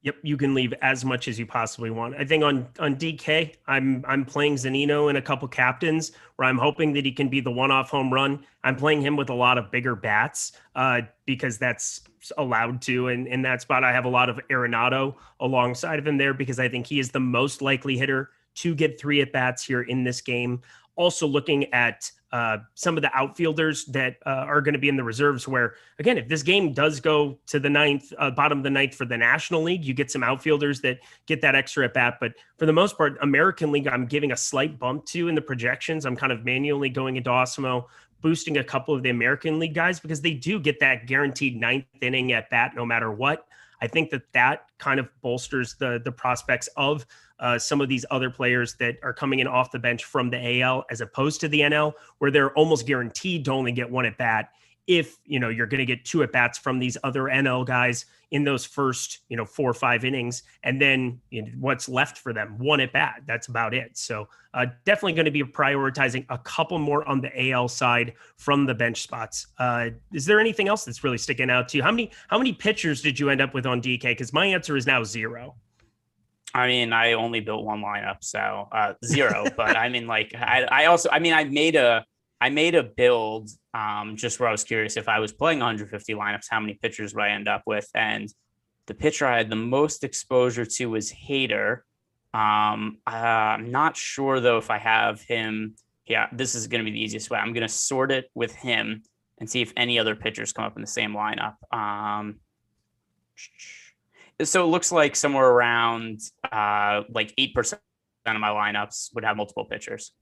Yep, you can leave as much as you possibly want. I think on DK, I'm playing Zunino in a couple captains where I'm hoping that he can be the one-off home run. I'm playing him with a lot of bigger bats because that's allowed to. And in that spot, I have a lot of Arenado alongside of him there because I think he is the most likely hitter to get 3 at-bats here in this game. Also looking at some of the outfielders that are going to be in the reserves where, again, if this game does go to the bottom of the ninth for the National League, you get some outfielders that get that extra at bat. But for the most part, American League, I'm giving a slight bump to in the projections. I'm kind of manually going into Awesemo, boosting a couple of the American League guys because they do get that guaranteed 9th inning at bat no matter what. I think that kind of bolsters the prospects of some of these other players that are coming in off the bench from the AL as opposed to the NL, where they're almost guaranteed to only get 1 at bat. If, you're going to get 2 at bats from these other NL guys in those first, 4 or 5 innings, and then what's left for them, 1 at bat. That's about it. So definitely going to be prioritizing a couple more on the AL side from the bench spots. Is there anything else that's really sticking out to you? How many pitchers did you end up with on DK? Because my answer is now 0. I mean, I only built 1 lineup, so 0. But I mean, like, I made a build just where I was curious if I was playing 150 lineups, how many pitchers would I end up with? And the pitcher I had the most exposure to was Hader. I'm not sure, though, if I have him. Yeah, this is going to be the easiest way. I'm going to sort it with him and see if any other pitchers come up in the same lineup. So it looks like somewhere around like 8% of my lineups would have multiple pitchers.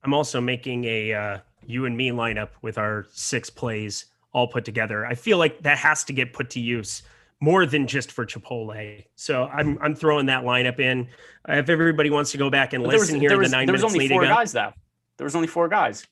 I'm also making a you and me lineup with our 6 plays all put together. I feel like that has to get put to use more than just for Chipotle. So I'm throwing that lineup in. If everybody wants to go back and listen here, the 9 minutes there was only 4 guys though. There was only 4 guys.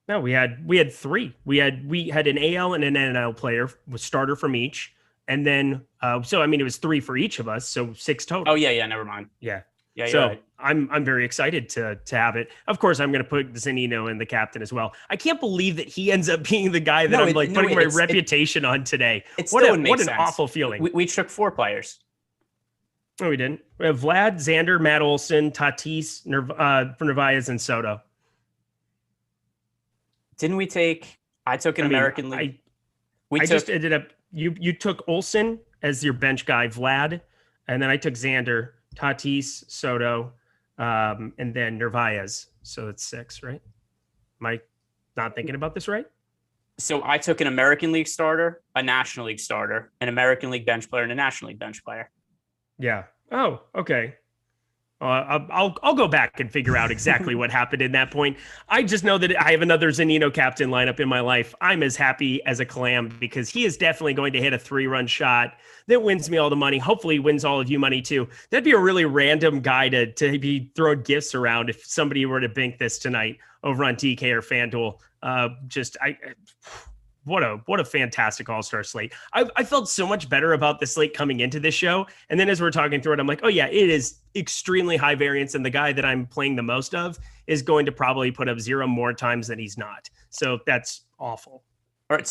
No, we had 3. We had an AL and an NL player with starter from each. And then, so I mean, it was 3 for each of us, so 6 total. Oh yeah, never mind. Yeah. So right. I'm very excited to have it. Of course, I'm going to put Zunino in the captain as well. I can't believe that he ends up being the guy that I'm putting my reputation on today. What an awful feeling. We took 4 players. No, we didn't. We have Vlad, Xander, Matt Olson, Tatis, Narvaez, and Soto. Didn't we take? I took an American League. Just ended up. You took Olson as your bench guy, Vlad, and then I took Xander, Tatis, Soto, and then Narvaez. So it's 6, right? Am I not thinking about this right? So I took an American League starter, a National League starter, an American League bench player, and a National League bench player. Yeah. Oh, okay. I'll go back and figure out exactly what happened in that point. I just know that I have another Zunino captain lineup in my life. I'm as happy as a clam because he is definitely going to hit a 3-run shot that wins me all the money. Hopefully wins all of you money too. That'd be a really random guy to be throwing gifts around if somebody were to bank this tonight over on DK or FanDuel. What a fantastic all-star slate. I felt so much better about the slate coming into this show. And then as we're talking through it, I'm like, oh yeah, it is extremely high variance. And the guy that I'm playing the most of is going to probably put up 0 more times than he's not. So that's awful. All right.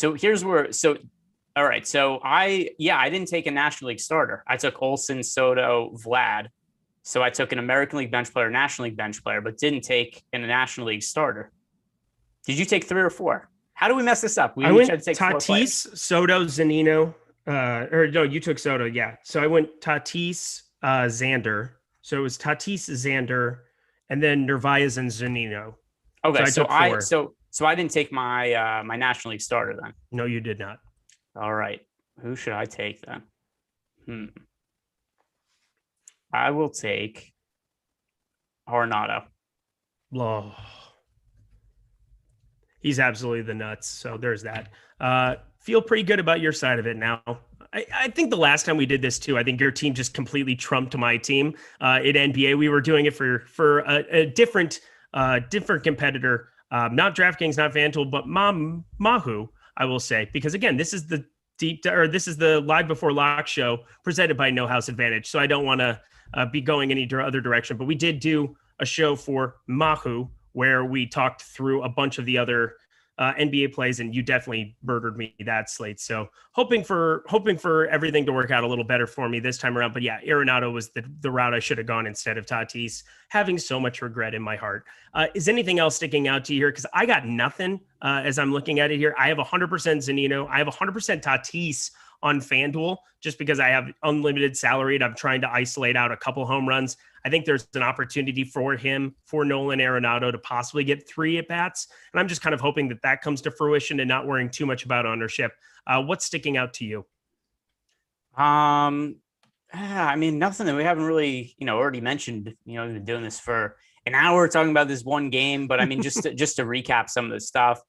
So I didn't take a National League starter. I took Olson, Soto, Vlad. So I took an American League bench player, National League bench player, but didn't take a National League starter. Did you take 3 or 4? How do we mess this up? I went Tatis, Soto, Zunino. You took Soto. Yeah. So I went Tatis, Xander. So it was Tatis, Xander, and then Narvaez and Zunino. Okay. So I didn't take my my National League starter then. No, you did not. All right. Who should I take then? I will take Arenado. Oh. He's absolutely the nuts. So there's that. Feel pretty good about your side of it now. I think the last time we did this too, I think your team just completely trumped my team. At NBA, we were doing it for a different competitor, not DraftKings, not FanDuel, but Mahu, I will say, because again, this is the live before lock show presented by No House Advantage. So I don't want to be going any other direction. But we did do a show for Mahu where we talked through a bunch of the other NBA plays, and you definitely murdered me that slate. So hoping for everything to work out a little better for me this time around. But yeah, Arenado was the route I should have gone instead of Tatis, having so much regret in my heart. Is anything else sticking out to you here? Because I got nothing as I'm looking at it here. I have 100% Zunino. I have 100% Tatis on FanDuel just because I have unlimited salary and I'm trying to isolate out a couple home runs. I think there's an opportunity for Nolan Arenado to possibly get 3 at-bats. And I'm just kind of hoping that comes to fruition and not worrying too much about ownership. What's sticking out to you? I mean, nothing that we haven't really, already mentioned. We've been doing this for an hour talking about this one game. But I mean, just to recap some of the stuff,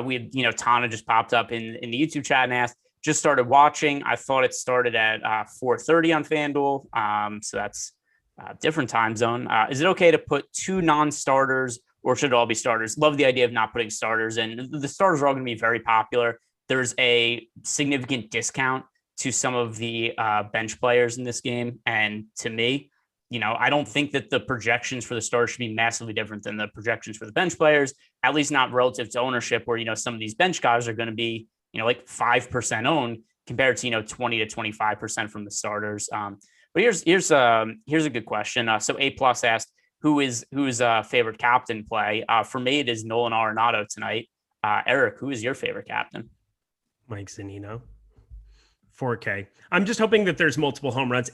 we had, Tana just popped up in the YouTube chat and asked, just started watching. I thought it started at 4:30 on FanDuel. So that's different time zone. Is it okay to put 2 non-starters or should it all be starters? Love the idea of not putting starters in. The starters are all going to be very popular. There's a significant discount to some of the bench players in this game. And to me, I don't think that the projections for the starters should be massively different than the projections for the bench players, at least not relative to ownership where, some of these bench guys are going to be, like 5% owned compared to, 20 to 25% from the starters. But here's a good question. So A+ asked, who's favorite captain play? For me, it is Nolan Arenado tonight. Eric, who is your favorite captain? Mike Zunino. 4K. I'm just hoping that there's multiple home runs.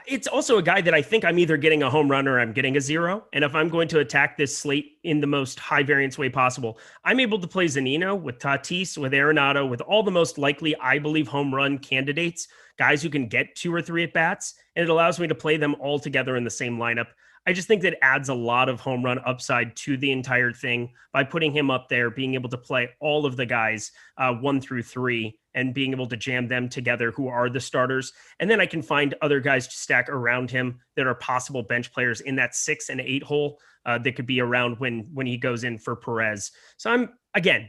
It's also a guy that I think I'm either getting a home run or I'm getting a 0. And if I'm going to attack this slate in the most high variance way possible, I'm able to play Zunino with Tatis, with Arenado, with all the most likely, I believe, home run candidates, guys who can get 2 or 3 at bats. And it allows me to play them all together in the same lineup. I just think that adds a lot of home run upside to the entire thing by putting him up there, being able to play all of the guys 1 through 3 and being able to jam them together who are the starters. And then I can find other guys to stack around him that are possible bench players in that 6 and 8 hole that could be around when he goes in for Perez. So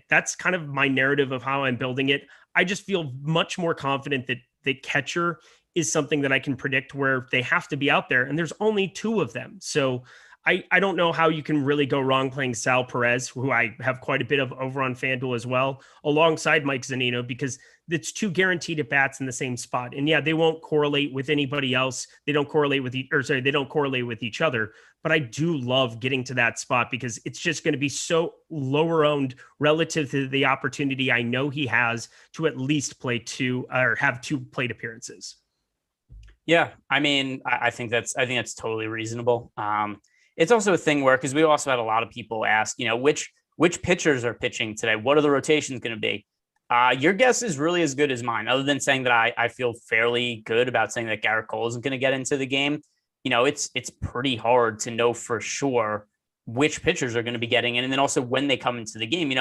that's kind of my narrative of how I'm building it. I just feel much more confident that the catcher is something that I can predict where they have to be out there. And there's only 2 of them. So I don't know how you can really go wrong playing Sal Perez, who I have quite a bit of over on FanDuel as well, alongside Mike Zunino, because it's 2 guaranteed at bats in the same spot. And yeah, they won't correlate with anybody else. They don't correlate with they don't correlate with each other. But I do love getting to that spot because it's just going to be so lower owned relative to the opportunity I know he has to at least play 2 or have 2 plate appearances. Yeah, I mean, I think that's totally reasonable. It's also a thing where, because we also had a lot of people ask, which pitchers are pitching today? What are the rotations going to be? Your guess is really as good as mine, other than saying that I feel fairly good about saying that Garrett Cole isn't going to get into the game. It's pretty hard to know for sure which pitchers are going to be getting in. And then also when they come into the game,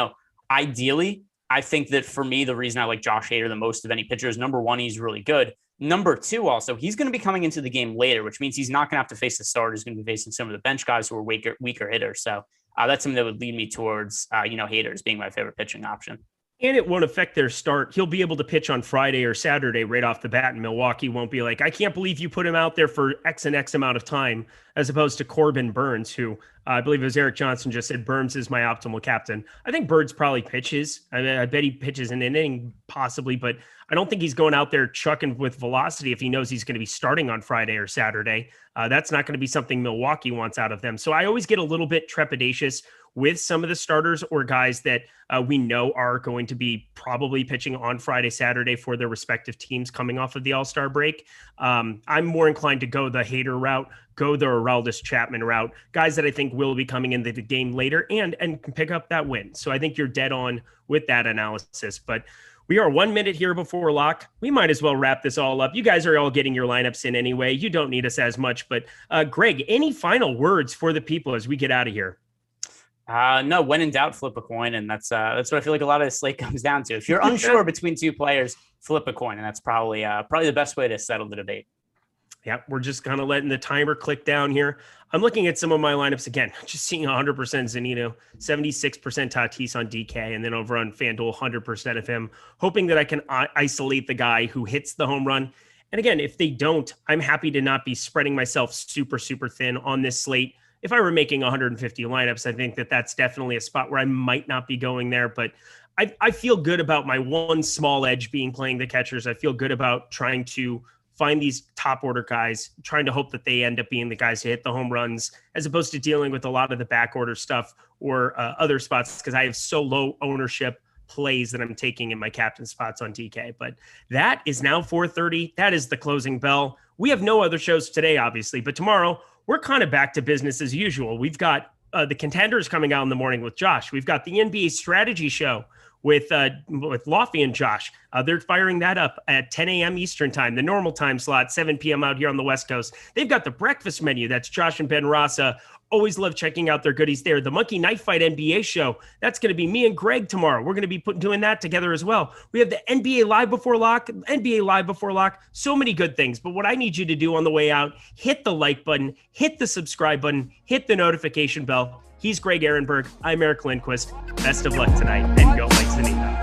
ideally, I think that for me, the reason I like Josh Hader the most of any pitcher is, number 1, he's really good. Number 2, also, he's going to be coming into the game later, which means he's not going to have to face the starters. He's going to be facing some of the bench guys who are weaker hitters. So that's something that would lead me towards, Hader as being my favorite pitching option. And it won't affect their start. He'll be able to pitch on Friday or Saturday right off the bat, and Milwaukee won't be like, I can't believe you put him out there for X and X amount of time, as opposed to Corbin Burns, who I believe it was Eric Johnson just said Burns is my optimal captain. I think Burns probably pitches. I bet he pitches an inning possibly, but I don't think he's going out there chucking with velocity if he knows he's going to be starting on Friday or Saturday. That's not going to be something Milwaukee wants out of them. So I always get a little bit trepidatious with some of the starters or guys that we know are going to be probably pitching on Friday, Saturday for their respective teams coming off of the All-Star break. I'm more inclined to go the Hader route, go the Aroldis Chapman route, guys that I think will be coming into the game later and can pick up that win. So I think you're dead on with that analysis. But we are 1 minute here before lock. We might as well wrap this all up. You guys are all getting your lineups in anyway. You don't need us as much. But Greg, any final words for the people as we get out of here? No, when in doubt, flip a coin. And that's what I feel like a lot of this slate comes down to. If you're unsure between 2 players, flip a coin. And that's probably the best way to settle the debate. Yeah, we're just kind of letting the timer click down here. I'm looking at some of my lineups again, just seeing 100% Zunino, 76% Tatis on DK, and then over on FanDuel, 100% of him, hoping that I can isolate the guy who hits the home run. And again, if they don't, I'm happy to not be spreading myself super, super thin on this slate. If I were making 150 lineups, I think that that's definitely a spot where I might not be going there. But I feel good about my one small edge being playing the catchers. I feel good about trying to find these top order guys, trying to hope that they end up being the guys who hit the home runs, as opposed to dealing with a lot of the back order stuff or other spots, because I have so low ownership plays that I'm taking in my captain spots on DK. But that is now 4:30. That is the closing bell. We have no other shows today, obviously, but tomorrow we're kind of back to business as usual. We've got the Contenders coming out in the morning with Josh. We've got the NBA strategy show with Lofty and Josh. They're firing that up at 10 a.m. Eastern time, the normal time slot, 7 p.m. out here on the West Coast. They've got the breakfast menu. That's Josh and Ben Rasa. Always love checking out their goodies there. The Monkey Knife Fight NBA show. That's going to be me and Greg tomorrow. We're going to be doing that together as well. We have the NBA Live Before Lock, NBA Live Before Lock. So many good things. But what I need you to do on the way out, hit the like button, hit the subscribe button, hit the notification bell. He's Greg Ehrenberg. I'm Eric Lindquist. Best of luck tonight, and go Mike Zanino.